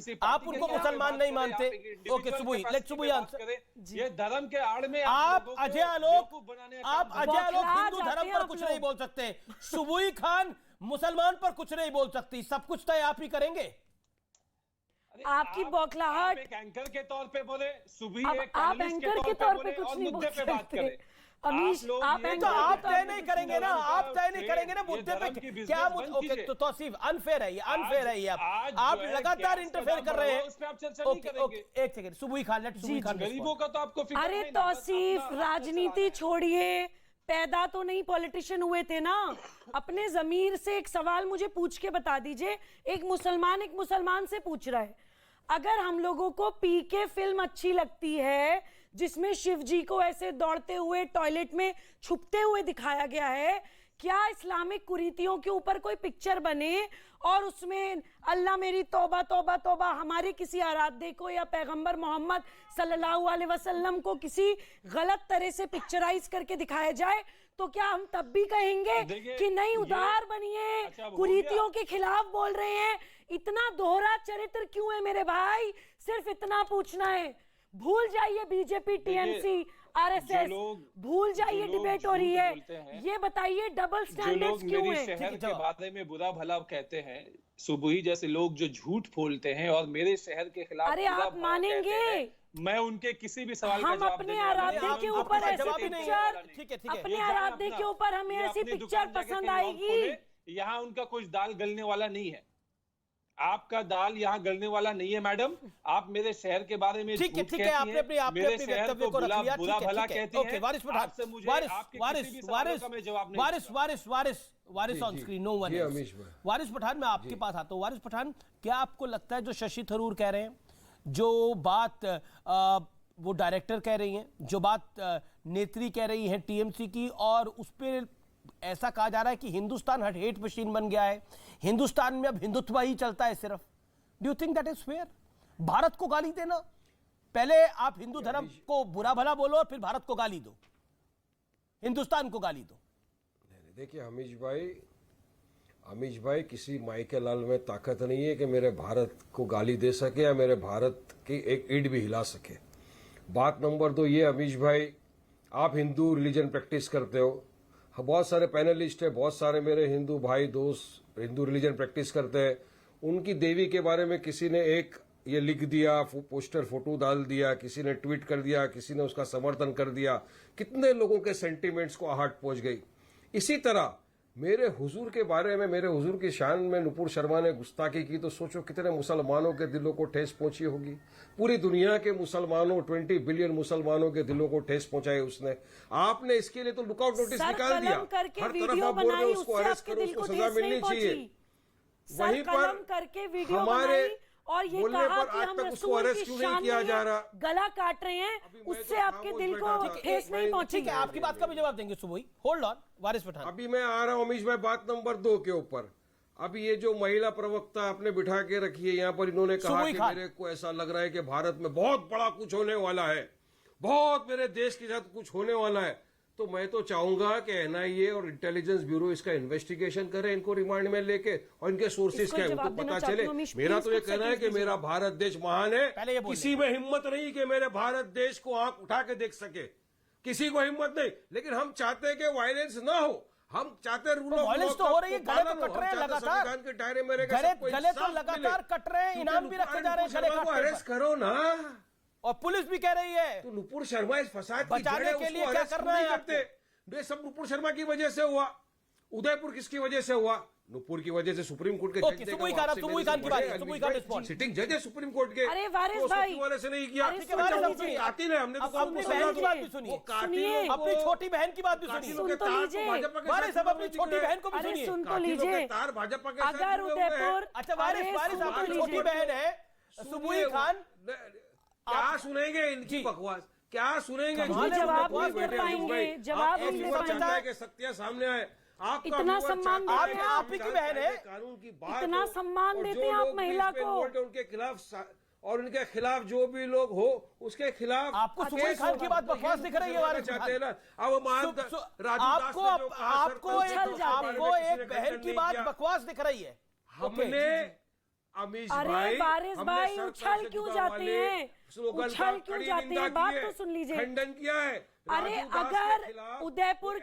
उनको मुसलमान नहीं मानते, ओके सुबह आंसर। ये धर्म के आड़ में आप अजय आलोक हिंदू धर्म पर कुछ नहीं बोल सकते, सुबह खान मुसलमान पर कुछ नहीं बोल सकती, सब कुछ तय आप ही करेंगे। आपकी बौखलाहट एंकर के तौर पे बोले, सुबह आप एंकर के तौर पे कुछ नहीं बोल सकते। अमीश, आप तय नहीं करेंगे ना, आप तय नहीं करेंगे ना मुद्दे पे क्या ओके। तो तौसीफ अनफेयर है ये, आप लगातार इंटरफेयर कर रहे हैं। एक सेकंड, सुबह खान गरीबों का तो आपको फिक्र अरे तौसीफ, राजनीति छोड़िए, पैदा तो नहीं पॉलिटिशियन हुए थे ना। अपने जमीर से एक सवाल मुझे पूछ के बता दीजिए, एक मुसलमान से पूछ रहा है, अगर हम लोगों को पीके फिल्म अच्छी लगती है जिसमें शिव जी को ऐसे दौड़ते हुए टॉयलेट में छुपते हुए दिखाया गया है, क्या इस्लामिक कुरीतियों के ऊपर कोई पिक्चर बने और उसमें अल्लाह मेरी तौबा तौबा तौबा हमारे किसी आराध्य को या पैगंबर मोहम्मद सल्लल्लाहु अलैहि वसल्लम को किसी गलत तरह से पिक्चराइज करके दिखाया जाए, तो क्या हम तब भी कहेंगे कि नहीं उदार बनिए, कुरीतियों के खिलाफ बोल रहे हैं? इतना दोहरा चरित्र क्यों है मेरे भाई? सिर्फ इतना पूछना है। भूल जाइए बीजेपी, टीएमसी, आरएसएस, भूल जाइए डिबेट हो रही है। ये बताइए डबल स्टैंडर्ड्स क्यों है? शहर के बारे में बुरा भला कहते हैं, सुबुही जैसे लोग जो झूठ बोलते हैं और मेरे शहर के खिलाफ, अरे आप मानेंगे, मैं उनके किसी भी सवाल का हम अपने आराध्य के ऊपर ऐसी पिक्चर, अपने आराध्य के ऊपर हमें ऐसी पिक्चर पसंद आएगी? यहाँ उनका कुछ दाल गलने वाला नहीं है। आपका दाल यहाँ गलने वाला नहीं है मैडम। आप मेरे शहर के बारे में ठीक है, ठीक है, आपने अपने मेरे शहर को बुरा भला कहती हैं। ओके, वारिस पठान, आपसे मुझे आपके किसी भी सवालों का मैं जवाब नहीं दूंगा। Waris on screen, no one else. Waris Pathan, मैं आपके पास आता हूँ। वारिस पठान, क्या आपको लगता है जो शशि थरूर कह रहे हैं, जो बात वो डायरेक्टर कह रही हैं, जो बात नेत्री कह रही है टीएमसी की, और उस पर ऐसा कहा जा रहा है कि हिंदुस्तान हेट मशीन बन गया है, हिंदुस्तान में अब हिंदुत्व ही चलता है सिर्फ, do you think that is fair? Bharat को गाली देना, पहले आप हिंदू धर्म को बुरा भला बोलो और फिर भारत को गाली दो, हिंदुस्तान को गाली दो। देखिए अमीश भाई किसी माई के लाल में ताकत नहीं है कि मेरे भारत को गाली दे सके या मेरे भारत की एक ईंट भी हिला सके। बात नंबर 2 ये, अमीश भाई आप हिंदू रिलीजन प्रैक्टिस करते हो, बहुत सारे पैनलिस्ट है, बहुत सारे मेरे हिंदू भाई दोस्त हिंदू रिलीजन प्रैक्टिस करते हैं। उनकी देवी के बारे में किसी ने एक ये लिख दिया, पोस्टर फोटो डाल दिया, किसी ने ट्वीट कर दिया, किसी ने उसका समर्थन कर दिया, कितने लोगों के सेंटिमेंट्स को आहट पहुंच गई। इसी तरह मेरे हुजूर के बारे में, मेरे हुजूर की शान में नुपुर शर्मा ने गुस्ताखी की, तो सोचो कितने मुसलमानों के दिलों को ठेस पहुंची होगी। पूरी दुनिया के मुसलमानों, 20 बिलियन मुसलमानों के दिलों को ठेस पहुंचाई उसने। आपने इसके लिए तो लुकआउट नोटिस निकाल दिया, हर तरफ आप बोल रहे हो उसको अरेस्ट करो, उसको सजा मिलनी चाहिए। वहीं पर हमारे और ये कहा कि हम रसूल की शान में गला काट रहे हैं, उससे आपके दिल को ठेस नहीं पहुंची। ठीक है, आपकी बात का भी जवाब देंगे सुबह। होल्ड ऑन वारिस पठान, अभी मैं आ रहा हूं अमीश भाई बात नंबर 2 के ऊपर। अभी ये जो महिला प्रवक्ता आपने बिठा के रखी है यहाँ पर, इन्होंने कहा कि मेरे को ऐसा लग रहा है कि भारत में बहुत बड़ा कुछ होने वाला है, बहुत मेरे देश के साथ कुछ होने वाला है। तो मैं तो चाहूंगा कि एनआईए और इंटेलिजेंस ब्यूरो इसका इन्वेस्टिगेशन करे, इनको रिमांड में लेके, और इनके सोर्सेज क्या है उनको पता चले। मेरा तो ये कहना है कि मेरा भारत देश महान है, किसी में हिम्मत नहीं कि मेरे भारत देश को आंख उठा के देख सके, किसी को हिम्मत नहीं। लेकिन हम चाहते हैं कि वायलेंस ना हो, हम चाहते हैं रूल ऑफ लॉ तो हो रही है, गले तो कट रहे हैं लगातार, संविधान के दायरे में गले तो लगातार कट रहे हैं, इनाम भी रखे जा रहे हैं, गले को अरेस्ट करो ना। और पुलिस भी कह रही है तो नुपुर शर्मा इस फसाद बचाने के लिए क्या कर रहे हैं करते? ये सब नुपुर शर्मा की वजह से हुआ। उदयपुर किसकी वजह से हुआ? नुपुर की वजह से। सुप्रीम कोर्ट के सिटिंग जज है सुप्रीम कोर्ट के। अरे वारिस भाई वाले से नहीं किया, कातिल है, हमने तो अपनी बहन की बात भी सुनिए, अपनी छोटी बहन की बात भी सुनिए, सुन तो लीजिए, वारिस अब अपनी छोटी बहन को भी सुनिए, सुन तो लीजिए। भाजपा के अगर उदयपुर, अच्छा वारिस अपनी छोटी बहन है सुबुई खान, क्या सुनेंगे इनकी बकवास, क्या सुनेंगे? जवाब नहीं दे पाएंगे, जवाब नहीं दे पाएंगे। सत्य सामने आए, इतना सम्मान देते हैं आप ही की बहन है, कानून की बात, इतना सम्मान देते हैं आप महिला को, उनके खिलाफ और उनके खिलाफ जो भी लोग हो उसके खिलाफ। आपको सुबुई खान की बात बकवास दिख रही है वारिस चाहते ना? अब आपको एक बहन की बात बकवास दिख रही है। हमने अरे वारिस भाई उछल क्यों जाते हैं, उछल क्यों जाते हैं? बात तो सुन लीजिए, खंडन किया है। अरे अगर उदयपुर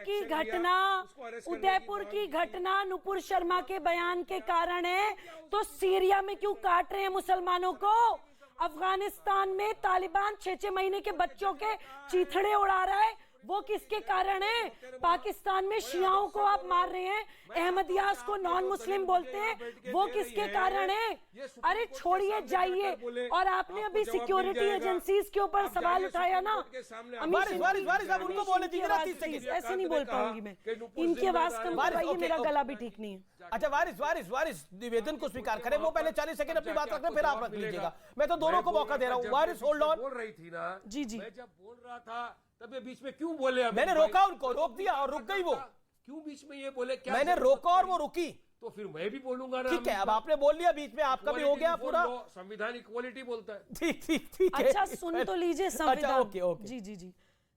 की घटना नुपुर शर्मा के बयान के कारण है, तो सीरिया में क्यों काट रहे हैं मुसलमानों को? अफगानिस्तान में तालिबान 6-6 महीने के बच्चों के चीथड़े उड़ा रहा है, वो किसके कारण है? पाकिस्तान में शियाओं को आप मार रहे हैं, अहमदियास को नॉन मुस्लिम बोलते हैं, वो किसके कारण है? अरे छोड़िए, जाइए। और आपने अभी सिक्योरिटी एजेंसीज के ऊपर सवाल उठाया ना, उनको बोले ऐसे नहीं बोल पाऊंगी मैं, इनकी आवाज कम करवाइए, मेरा गला भी ठीक नहीं है। अच्छा वारिस निवेदन को स्वीकार करें, वो पहले 40 सेकंड अपनी बात रखना, फिर आप रख लीजिएगा, मैं तो दोनों को मौका दे रहा हूँ। वारिस होल्ड ऑन। बोल रही थी ना जी, मैं जब बोल रहा था तब ये बीच में क्यों बोले? मैंने रोका, उनको रोक दिया और रुक गई वो। क्यों बीच में ये बोले? क्या मैंने रोका और वो रुकी, तो फिर मैं भी बोलूंगा ना। ठीक है, अब आपने बोल लिया, बीच में आपका भी हो गया पूरा। संविधान इक्वालिटी बोलता है। ठीक है। अच्छा सुन तो लीजिए संविधान। ओके। जी।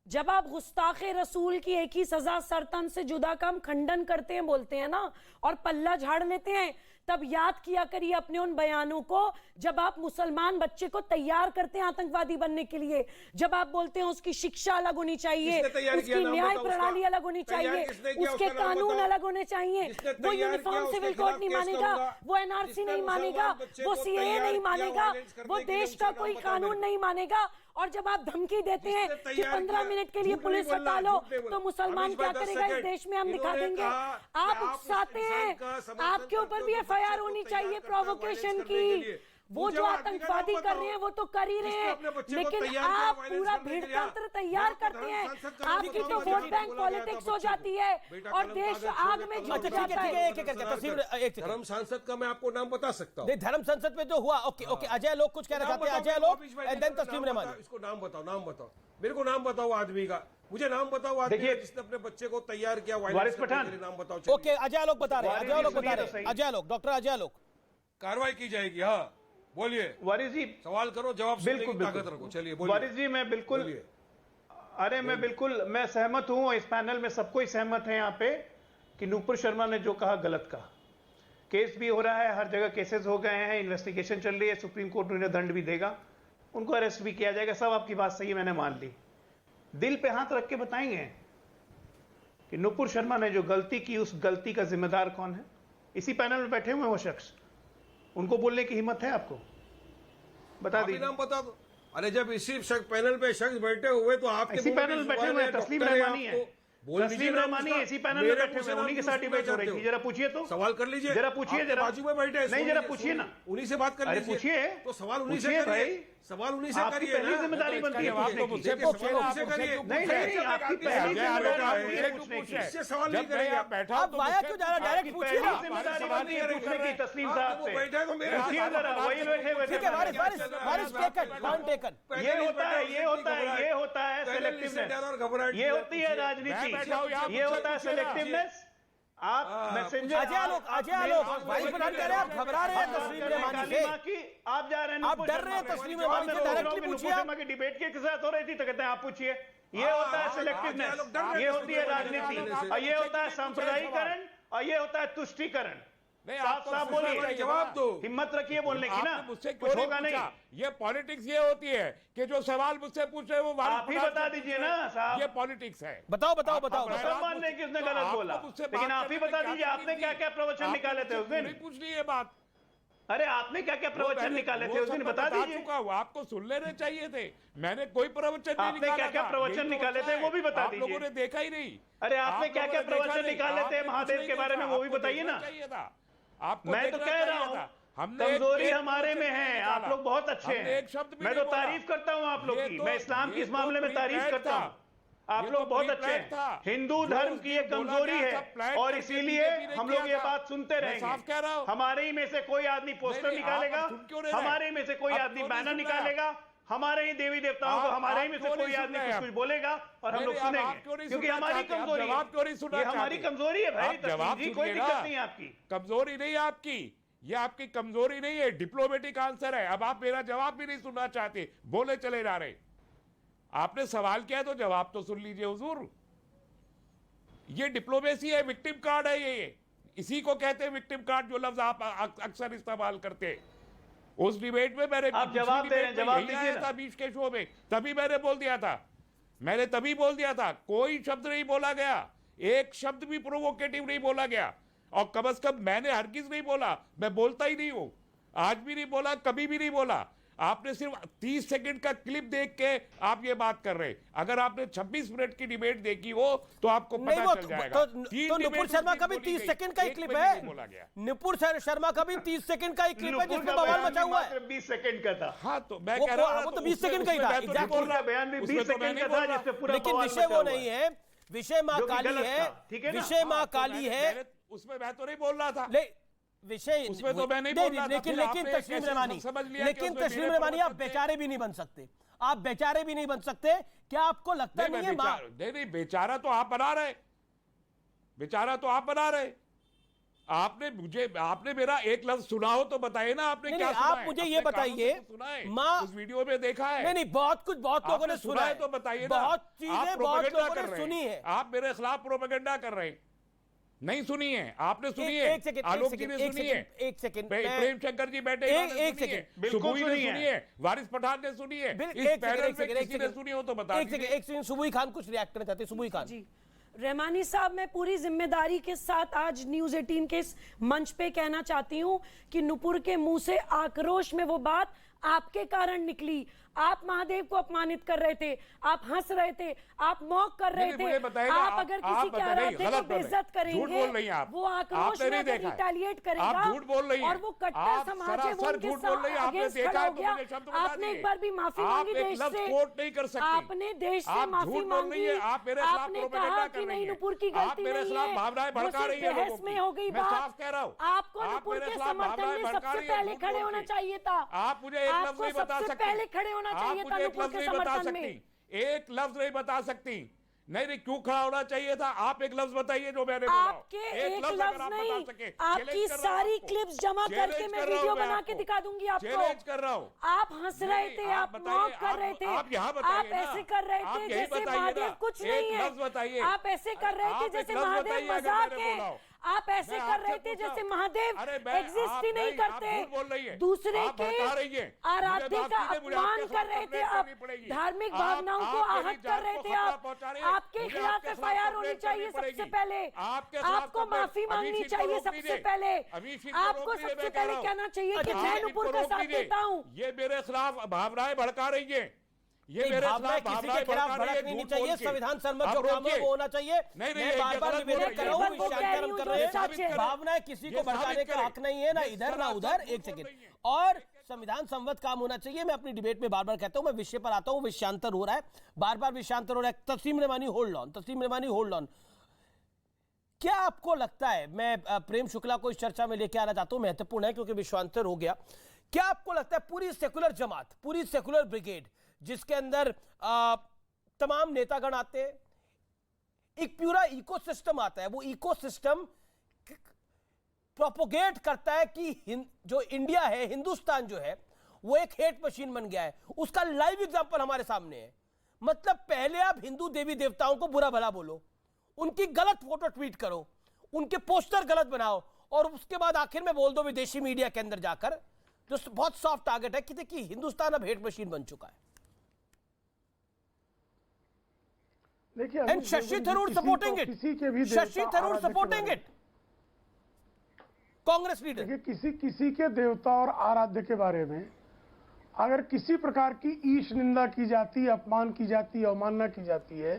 जब आप गुस्ताखे रसूल की एक ही सजा सरतन से जुदा का हम खंडन करते हैं, बोलते हैं ना, और पल्ला झाड़ लेते हैं, तब याद किया करिए अपने उन बयानों को जब आप मुसलमान बच्चे को तैयार करते हैं आतंकवादी बनने के लिए, जब आप बोलते हैं उसकी शिक्षा अलग होनी चाहिए, उसकी न्याय प्रणाली अलग होनी चाहिए, उसके कानून अलग होने चाहिए, वो यूनिफॉर्म सिविल कोड नहीं मानेगा, वो एनआरसी नहीं मानेगा, वो सीएए नहीं मानेगा, वो देश का कोई कानून नहीं मानेगा। और जब आप धमकी देते हैं कि 15 मिनट के लिए पुलिस हटा लो, तो मुसलमान क्या करेगा इस देश में हम दिखा देंगे। आप उकसाते हैं, आपके ऊपर भी एफआईआर होनी चाहिए प्रोवोकेशन की। वो जो आतंकवादी कर रहे हैं वो तो कर ही रहे हैं, लेकिन आप पूरा भीड़तंत्र तैयार करते हैं, आपकी तो वोट बैंक पॉलिटिक्स हो जाती है और देश आग में झुक जाता है। धर्म सांसद का मैं आपको नाम बता सकता हूँ। धर्म संसद में जो हुआ, ओके ओके, अजय लोग कुछ कहना चाहते हैं, अजय लोग एंड देन तस्लीम रहमानी। इसको नाम बताओ, मेरे को नाम बताओ आदमी का, मुझे नाम बताओ आदमी जिसने अपने बच्चे को तैयार किया, वारिस पठान, नाम बताओ। ओके, अजय लोग बता रहे हैं, अजय लोग बता रहे हैं, अजय लोग, डॉक्टर अजय लोग। कार्रवाई की जाएगी। हाँ बोलिए वारिस जी, सवाल करो, जवाब सुनने की ताकत रखो। चलिए बोलिए वारिस जी। मैं बिल्कुल, अरे मैं बिल्कुल मैं सहमत हूं, इस पैनल में सबको ही सहमत है यहाँ पे कि नूपुर शर्मा ने जो कहा गलत कहा। केस भी हो रहा है, हर जगह केसेस हो गए हैं, इन्वेस्टिगेशन चल रही है, सुप्रीम कोर्ट उन्हें दंड भी देगा, उनको अरेस्ट भी किया जाएगा, सब आपकी बात सही है, मैंने मान ली। दिल पे हाथ रख के बताएंगे कि नूपुर शर्मा ने जो गलती की, उस गलती का जिम्मेदार कौन है? इसी पैनल में बैठे हुए हैं वो शख्स, उनको बोलने की हिम्मत है आपको? बता दीजिए, नाम बता दो। अरे जब इसी पैनल पे शख्स बैठे हुए तो आपके इसी पैनल में बैठे हुए हैं, तस्लीम रहमानी है, तस्लीम रहमानी इसी पैनल में बैठे हुए, उन्हीं के साथ डिबेट हो रही थी। जरा पूछिए तो, सवाल कर लीजिए, जरा पूछिए, जरा बाजू में बैठे, नहीं जरा पूछिए ना, उन्हीं से बात कर लीजिए। पूछिए तो सवाल उन्हीं से करिए, सवाल उन्हीं से आपकी करिए। पहली जिम्मेदारी बनती है पूछने की। नहीं नहीं, आपकी पहली जिम्मेदारी है पूछने की, इससे सवाल नहीं करेंगे आप। बैठा आप वाया क्यों जा रहा, डायरेक्ट पूछिए ना। जिम्मेदारी बनती है पूछने की तस्लीम साहब से। बैठा तो मेरे पूछिए जरा, वही बैठे हुए ठीक है, वारिस टेकन, पॉइंट टेकन। ये होता है सेलेक्टिवनेस, ये होती है राजनीति, ये होता है सेलेक्टिवनेस। आप मैसेंजर, अजय लोग वारिस पठान कह रहे हैं, आप घबरा रहे हैं तस्लीम रहमानी से, आप जा रहे हैं, आप डर रहे हैं तस्लीम रहमानी से, डायरेक्टली पूछिए। की डिबेट के साथ हो रही थी तो कहते हैं आप पूछिए। ये होता है सिलेक्टिवनेस, ये होती है राजनीति, और ये होता है सांप्रदायिकरण, और ये होता है तुष्टीकरण। साफ साफ बोलिए, जवाब दो, हिम्मत रखिए बोलने की ना, मुझसे कुछ होगा नहीं। ये पॉलिटिक्स ये होती है कि जो सवाल मुझसे पूछ रहे वो आप ही बता दीजिए ना साहब, ये पॉलिटिक्स है। बताओ बताओ बताओ। सब मान लें कि उसने गलत बोला, लेकिन आप ही बता दीजिए आपने क्या क्या प्रवचन निकाले थे उस दिन। पूछ ली ये बात, अरे आपने क्या क्या प्रवचन निकाले थे उस दिन, बता दीजिए। आपको सुन लेने चाहिए थे, मैंने कोई प्रवचन नहीं निकाला। आपने क्या क्या प्रवचन निकाले थे वो भी बता दीजिए। आप लोगों ने देखा ही नहीं। अरे आपने क्या क्या प्रवचन निकाले थे महादेव के बारे में वो भी बताइए ना। मैं तो कह रहा हूँ कमजोरी हमारे में है, आप लोग बहुत अच्छे हैं, मैं तो तारीफ करता हूँ आप लोग की, मैं इस्लाम की इस मामले में तारीफ करता हूँ, आप लोग बहुत अच्छे हैं। हिंदू धर्म की एक कमजोरी है और इसीलिए हम लोग ये बात सुनते रहेंगे। हमारे ही में से कोई आदमी पोस्टर निकालेगा, हमारे ही में से कोई आदमी बैनर निकालेगा, हमारे ही देवी देवताओं को हमारे ही में से कोई आदमी कुछ बोलेगा और हम लोग सुनेंगे, क्योंकि हमारी कमजोरी है, ये हमारी कमजोरी है भाई। तस्लीम जी कोई दिक्कत नहीं है आपकी, कमजोरी नहीं है आपकी, ये आपकी कमजोरी नहीं है, डिप्लोमेटिक आंसर है। अब आप मेरा जवाब भी नहीं सुनना चाहते, बोले चले जा रहे। आपने सवाल किया तो जवाब तो सुन लीजिए हुजूर। ये डिप्लोमेसी है, विक्टिम कार्ड है ये, इसी को कहते हैं विक्टिम कार्ड, जो लफ्ज आप अक्सर इस्तेमाल करते हैं। उस डिबेट में मैंने आप जवाब दे रहे हैं, जवाब दीजिए ना। बीच के शो में तभी मैंने बोल दिया था, मैंने तभी बोल दिया था, कोई शब्द नहीं बोला गया, एक शब्द भी प्रोवोकेटिव नहीं बोला गया, और कम से कम मैंने हरगिज नहीं बोला, मैं बोलता ही नहीं हूं, आज भी नहीं बोला, कभी भी नहीं बोला। आपने सिर्फ 30 सेकंड का क्लिप देख के आप ये बात कर रहे हैं। अगर आपने 26 मिनट की डिबेट देखी हो तो आपको पता चल जाएगा। तो नुपुर शर्मा का भी 30 सेकंड का ही क्लिप है, नुपुर शर्मा का भी 30 सेकंड का ही क्लिप है जिसमें बवाल मचा हुआ है। 20 सेकंड का था। हाँ तो मैं कह रहा हूँ, वो तो 20 सेकंड का ही था, बयान भी 20 सेकंड का था, जिसमें पूरा लेकिन विषय वो नहीं है, विषय माँ काली है, विषय माँ काली है, उसमें मैं तो नहीं बोल रहा था विषय उसमें तो मैं नहीं बोल रहा था। लेकिन तस्लीम रहमानी आप बेचारे भी नहीं बन सकते, आप बेचारे भी नहीं बन सकते। क्या आपको लगता नहीं है? नहीं, बेचारा तो आप बना रहे, बेचारा तो आप बना रहे। आपने मेरा एक लफ्ज सुना हो तो बताइए ना, आपने क्या सुना? आप मुझे ये बताइए, माँ उस वीडियो में देखा है? नहीं, बहुत लोगों ने सुना है तो बताइए ना। बहुत चीजें बहुत लोगों ने सुनी है। आप मेरे खिलाफ प्रोपेगेंडा कर रहे हैं, नहीं सुनी है आपने? सुनी है? आलोक जी ने सुनी है? एक सेकंड, प्रेम शंकर जी बैठे, एक सेकंड, बिल्कुल सुनी है, वारिस पठान ने सुनी है, इस पैनल में किसी ने सुनी हो तो बता दीजिए। एक सेकंड, सुबुई खान कुछ रिएक्ट करना चाहते हैं। सुबुई खान जी, रहमानी साहब, मैं पूरी जिम्मेदारी के साथ आज न्यूज़ 18 के इस मंच पे कहना चाहती हूं कि नुपुर के मुंह से आक्रोश में वो बात आपके कारण निकली। आप महादेव को अपमानित कर रहे थे, आप हंस रहे थे, आप मॉक कर रहे थे। आप अगर किसी के आराध्य को बेइज्जत करेंगे, वो आक्रोश में रिटेलिएट करेगा और वो कट्टर समाज है, वो उनके अगेंस्ट खड़ा हो गया। आपने एक बार भी माफी मांगी देश से, आपने देश से माफी मांगी, आपने कहा कि नहीं नुपुर की गलती नहीं है, वो सिर्फ बहस में हो गई बात। आपको नुपुर के समर्थन में सबसे पहले खड़े होना चाहिए था। आप मुझे एक लफ्ज नहीं बता सकते, पहले खड़े होना चाहिए था नुपुर के समर्थन में। एक लफ्ज नहीं बता सकती। नहीं, क्यों खड़ा होना चाहिए था? आप एक लफ्ज बताइए जो मैंने बोला। आपके एक लफ्ज नहीं, आपकी सारी क्लिप्स जमा करके मैं वीडियो बना के दिखा दूंगी आपको। चैलेंज कर रहा हूँ। आप हंस रहे थे, आप मॉक कर रहे थे, आप ऐसे कर रहे थे जैसे महादेव कुछ नहीं है। आप ऐसे कर रहे थे जैसे महादेव मजाक है। आप ऐसे कर रहे थे जैसे महादेव एग्जिस्ट ही नहीं करते, दूसरे के आराध्य का अपमान कर रहे थे, आप धार्मिक भावनाओं को आहत कर रहे थे। आपके खिलाफ एफआईआर होनी चाहिए सबसे पहले, आपको माफी मांगनी चाहिए सबसे पहले, आपको सबसे पहले कहना चाहिए कि मैं नुपुर का साथ देता हूँ। ये मेरे खिलाफ भावनाएं भड़का रही है, ये मेरे खिलाफ किसी के खिलाफ भड़कनी चाहिए। संविधान सम्मत जो काम है वो होना चाहिए। मैं बार-बार निवेदन कर रहा हूँ, विषयांतरण कर रहे हैं। भावनाएं किसी को भड़काने का हक नहीं है, ना इधर ना उधर। एक सेकंड, और संविधान सम्मत काम होना चाहिए। मैं अपनी डिबेट में बार-बार कहता हूं, मैं विषय पर आता हूं, विषयांतर हो रहा है, बार-बार विषयांतर हो रहा है। तस्लीम रहमानी होल्ड ऑन, तस्लीम रहमानी होल्ड ऑन। क्या आपको लगता है, मैं प्रेम शुक्ला को इस चर्चा में लेके आना चाहता हूं, महत्वपूर्ण है क्योंकि विषयांतर हो गया। क्या आपको लगता है पूरी सेकुलर जमात, पूरी सेकुलर ब्रिगेड जिसके अंदर तमाम नेतागण आते हैं, एक पूरा इकोसिस्टम आता है, वो इकोसिस्टम प्रोपोगेट करता है कि जो इंडिया है, हिंदुस्तान जो है, वो एक हेट मशीन बन गया है। उसका लाइव एग्जांपल हमारे सामने है। मतलब पहले आप हिंदू देवी देवताओं को बुरा भला बोलो, उनकी गलत फोटो ट्वीट करो, उनके पोस्टर गलत बनाओ, और उसके बाद आखिर में बोल दो विदेशी मीडिया के अंदर जाकर, जो बहुत सॉफ्ट टारगेट है कि देखिए हिंदुस्तान अब हेट मशीन बन चुका है। And Shashi Tharoor supporting it. Shashi Tharoor supporting it. Congress leader. देखिए किसी के देवता और आराध्य के बारे में अगर किसी प्रकार की ईश निंदा की जाती है, अपमान की जाती है, अवमानना की जाती है,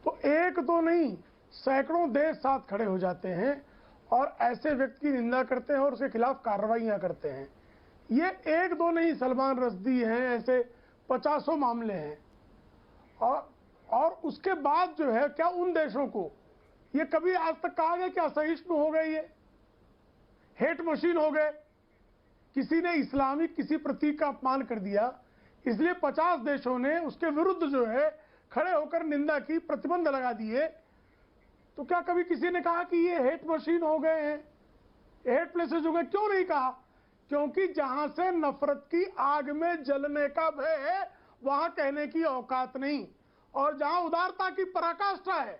तो एक दो नहीं सैकड़ों देश साथ खड़े हो जाते हैं और ऐसे व्यक्ति की निंदा करते हैं और उसके खिलाफ कार्रवाइयां करते हैं। ये एक दो नहीं, सलमान रश्दी हैं, ऐसे 50 मामले हैं। और उसके बाद जो है, क्या उन देशों को ये कभी आज तक कहा गया कि असहिष्णु हो गए, ये हेट मशीन हो गए? किसी ने इस्लामिक किसी प्रतीक का अपमान कर दिया, इसलिए 50 देशों ने उसके विरुद्ध जो है खड़े होकर निंदा की, प्रतिबंध लगा दिए। तो क्या कभी किसी ने कहा कि ये हेट मशीन हो गए हैं, हेट प्लेसेस हो गए? क्यों नहीं कहा? क्योंकि जहां से नफरत की आग में जलने का भय है, वहां कहने की औकात नहीं। और जहां उदारता की पराकाष्ठा है,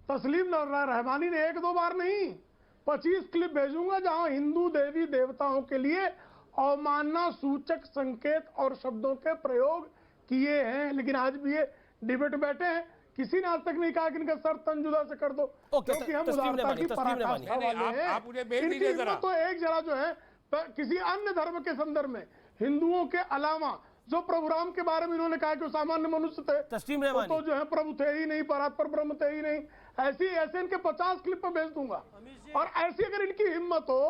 तस्लीम रहमानी ने एक दो बार नहीं 25 क्लिप भेजूंगा जहां हिंदू देवी देवताओं के लिए अवमानना सूचक संकेत और शब्दों के प्रयोग किए हैं। लेकिन आज भी ये डिबेट बैठे हैं, किसी ने आज तक नहीं कहा कि इनका सर तन जुदा से कर दो, क्योंकि हम उदारता की पराकाष्ठा वाले हैं। इनकी हिम्मत तो एक जरा जो है किसी अन्य धर्म के संदर्भ में, हिंदुओं के अलावा, जो प्रभु राम के बारे में इन्होंने कहा कि वो सामान्य मनुष्य थे, तो जो है प्रभु थे ही नहीं, परात्पर ब्रह्म थे ही नहीं, ऐसे इनके 50 क्लिप में भेज दूंगा। और ऐसी अगर इनकी हिम्मत हो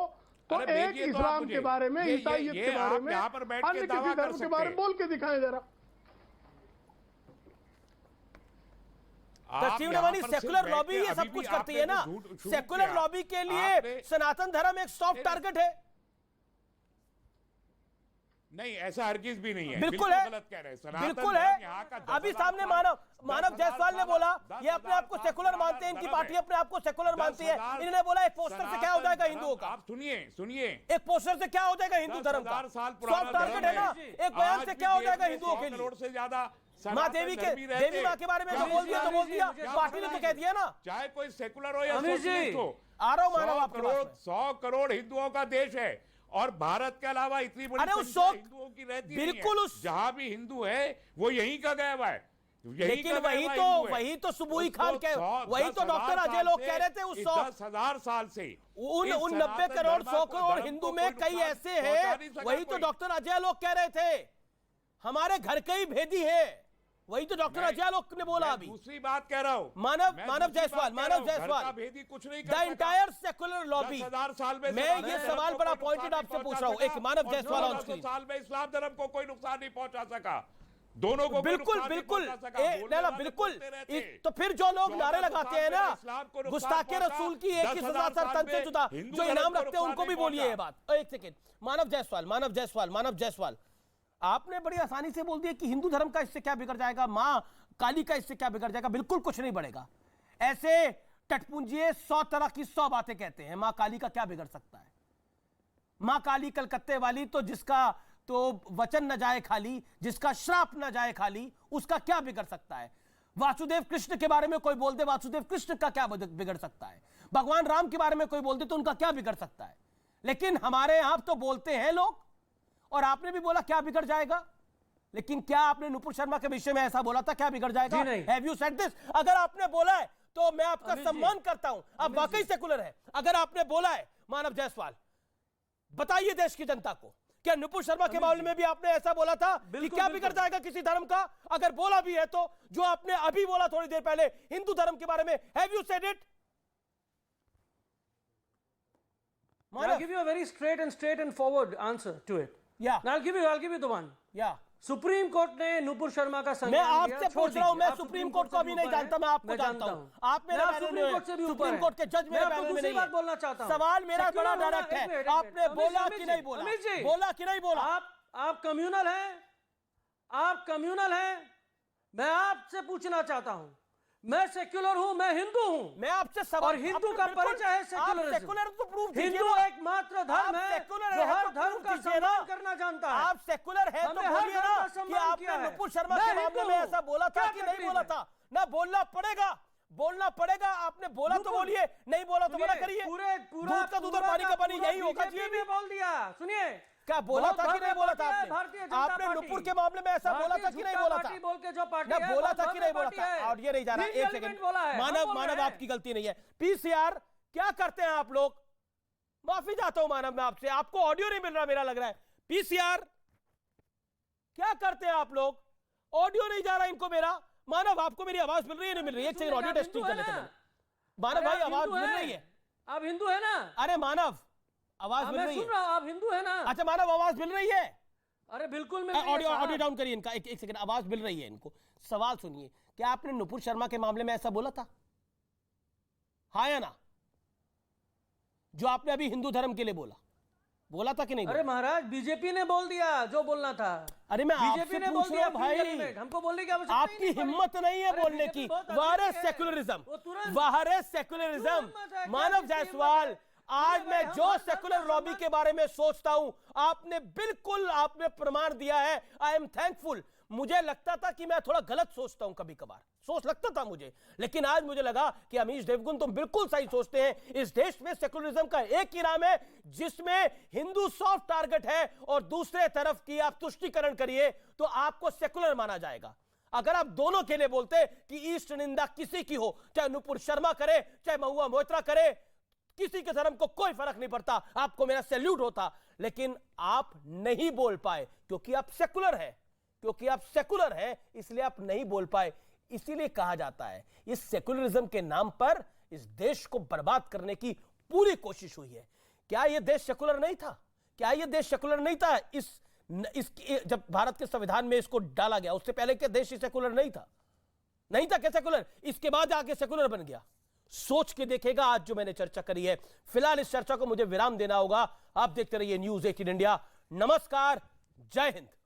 तो एक इस्लाम के बारे में, ईसाइयत के बारे में, अन्य किसी धर्म के बारे में बोल के दिखाएं जरा। तस्लीम रहमानी, सेकुलर लॉबी ये सब कुछ करती है ना। सेकुलर लॉबी के लिए सनातन धर्म एक सॉफ्ट टारगेट है। नहीं, ऐसा हरगिज भी नहीं है। बिल्कुल है, गलत कह रहे हैं। बिल्कुल है। अभी सामने मानव जायसवाल ने बोला ये अपने आप को सेकुलर मानते हैं, इनकी पार्टी अपने आप को सेकुलर मानती है। इन्होंने बोला एक पोस्टर से क्या हो जाएगा हिंदुओं का? आप सुनिए, एक पोस्टर से क्या हो जाएगा हिंदू धर्म का? सॉफ्ट टारगेट है ना। एक बयान से क्या हो जाएगा हिंदुओं के लिए? करोड़ से ज्यादा माँ देवी माँ के बारे में जो बोल दिया तो बोल दिया, पार्टी ने तो कह दिया ना। चाहे कोई सेकुलर हो या सोशलिस्ट हो, आ रहा हूं मानव आपके पास में। 100 करोड़ हिंदुओं का देश है और भारत के अलावा इतनी बड़ी संख्या हिंदुओं की रहती है। बिल्कुल, जहां भी हिंदू है वो यहीं का गया हुआ है। लेकिन वही तो सुबुई खान कह, वही तो डॉक्टर अजय लोग कह रहे थे उस 10,000 साल से उन 90 करोड़ 100 करोड़ हिंदू में कई ऐसे हैं, वही तो डॉक्टर अजय लोग कह रहे थे हमारे घर के ही भेदी है, वही तो डॉक्टर अजय लोग ने बोला। अभी दूसरी बात कह रहा हूँ, मानव जायसवाल भेदी कुछ नहीं द इंटायर सेकुलर लॉबी, 10,000 साल में मैं ये सवाल बड़ा पॉइंटेड आपसे पूछ रहा हूँ। एक मानव जायसवाल ऑन स्क्रीन, साल में इस्लाम धर्म को कोई नुकसान नहीं पहुंचा सका, दोनों को बिल्कुल बिल्कुल। तो फिर जो लोग नारे लगाते हैं ना गुस्ताखे रसूल की एक ही सजा सर तन से जुदा, जो इनाम रखते हैं उनको भी बोलिए ये बात। एक सेकेंड, मानव जायसवाल आपने बड़ी आसानी से बोल दिया कि हिंदू धर्म का इससे क्या बिगड़ जाएगा, मां काली का इससे क्या बिगड़ जाएगा। बिल्कुल कुछ नहीं बढ़ेगा। ऐसे टटपुंजिए 100 तरह की 100 बातें कहते हैं, मां काली का क्या बिगड़ सकता है। मां काली कलकत्ते वाली तो जिसका तो वचन न जाए खाली, जिसका श्राप न जाए खाली, उसका क्या बिगड़ सकता है। वासुदेव कृष्ण के बारे में कोई बोल दे, वासुदेव कृष्ण का क्या बिगड़ सकता है। भगवान राम के बारे में कोई बोल दे तो उनका क्या बिगड़ सकता है। लेकिन हमारे यहां तो बोलते हैं लोग, और आपने भी बोला क्या बिगड़ जाएगा, लेकिन क्या आपने नुपुर शर्मा के विषय में ऐसा बोला था क्या बिगड़ जाएगा? Have you said this? अगर आपने बोला है तो मैं आपका सम्मान करता हूं, आप वाकई सेकुलर है। अगर आपने बोला है मानव जायसवाल, बताइए देश की जनता को, क्या नुपुर शर्मा के मामले में भी आपने ऐसा बोला था कि क्या बिगड़ जाएगा किसी धर्म का? अगर बोला भी है तो जो आपने अभी बोला थोड़ी देर पहले हिंदू धर्म के बारे में, have you said it? I'll give you a very straight and forward answer to it. Yeah. I'll give you the one. Yeah. Supreme court ने नुपुर शर्मा का मैं आपसे पूछ रहा हूं, मैं सुप्रीम कोर्ट को अभी नहीं जानता, मैं आपको जानता हूं। आप मेरे सुप्रीम कोर्ट के जज मेरे पैनल में नहीं है। बोलना चाहता हूं, सवाल मेरा बड़ा डायरेक्ट है, आपने बोला कि नहीं बोला? बोला कि नहीं बोला? आप कम्युनल हैं, मैं आपसे पूछना चाहता हूं, मैं सेक्युलर हूं, मैं हिंदू हूं। मैं आपसे सवाल, और हिंदू का परिचय है सेक्युलरिज्म। हिंदू एकमात्र धर्म है जो हर धर्म का सम्मान करना जानता है। आप सेक्युलर है तो बोलिए ना कि आपने नुपुर शर्मा के मामले में ऐसा बोला था कि नहीं बोला था। ना बोलना पड़ेगा। आपने बोला तो बोलिए, नहीं बोला तो मना करिए। दूध का दूध और पानी का पानी यही होगा। बोल दिया, सुनिए क्या बोला था कि नहीं बोला था आपने नुपुर के मामले में ऐसा बोला था कि नहीं बोला था? बोल के जो पार्टी है, बोला था कि नहीं बोला था? और ये नहीं जा रहा, एक सेकंड, मानव आपकी गलती नहीं है। पीसीआर क्या करते हैं आप लोग? माफी चाहता हूं मानव मैं आपसे, आपको ऑडियो नहीं मिल रहा मेरा लग रहा है। पीसीआर क्या करते हैं आप लोग? ऑडियो नहीं जा रहा इनको मेरा। मानव आपको मेरी आवाज मिल रही है नहीं मिल रही है? एक सेकंड ऑडियो टेस्टिंग कर लेते हैं। मानव भाई आवाज मिल रही है? आप हिंदू है ना? अरे मानव आवाज मिल रही है? सुन रहा हूं, आप हिंदू है ना? अच्छा मानव आवाज मिल रही है? अरे बिल्कुल मिल रही है। ऑडियो डाउन करिए इनका, एक सेकंड, आवाज मिल रही है इनको। सवाल सुनिए, क्या आपने नुपुर शर्मा के मामले में ऐसा बोला था? हाँ या ना? जो आपने अभी हिंदू धर्म के लिए बोला था कि नहीं? अरे महाराज बीजेपी ने बोल दिया जो बोलना था। अरे मैं बीजेपी ने बोल दिया भाई, हमको बोलने की आवश्यकता आपकी हिम्मत नहीं है बोलने की। वारे सेकुलरिज्म मानव जायसवाल, आज मैं जो सेकुलर लॉबी के बारे में सोचता हूं आपने प्रमाण दिया है। I am thankful. मुझे लगता था कि मैं थोड़ा गलत सोचता हूं, कभी कभार सोच लगता था मुझे, लेकिन आज मुझे लगा कि अमीश देवगुन तुम बिल्कुल सही सोचते हैं। इस देश में सेकुलरिज्म का एक ही नाम है जिसमें हिंदू सॉफ्ट टारगेट है और दूसरे तरफ की आप तुष्टीकरण करिए तो आपको सेकुलर माना जाएगा। अगर आप दोनों के लिए बोलते कि ईस्ट निंदा किसी की हो, चाहे नुपुर शर्मा करे चाहे महुआ मोइत्रा करे, किसी के धर्म को कोई फर्क नहीं पड़ता, आपको मेरा सैल्यूट होता। लेकिन आप नहीं बोल पाए क्योंकि आप सेकुलर हैं, इसलिए आप नहीं बोल पाए। इसीलिए कहा जाता है इस सेकुलरिज्म के नाम पर इस देश को बर्बाद करने की पूरी कोशिश हुई है। क्या यह देश सेकुलर नहीं था? जब भारत के संविधान में इसको डाला गया उससे पहले क्या देश सेकुलर नहीं था क्या सेकुलर? इसके बाद आके सेकुलर बन गया। सोच के देखेगा आज जो मैंने चर्चा करी है। फिलहाल इस चर्चा को मुझे विराम देना होगा। आप देखते रहिए न्यूज़ 18 इंडिया। नमस्कार, जय हिंद।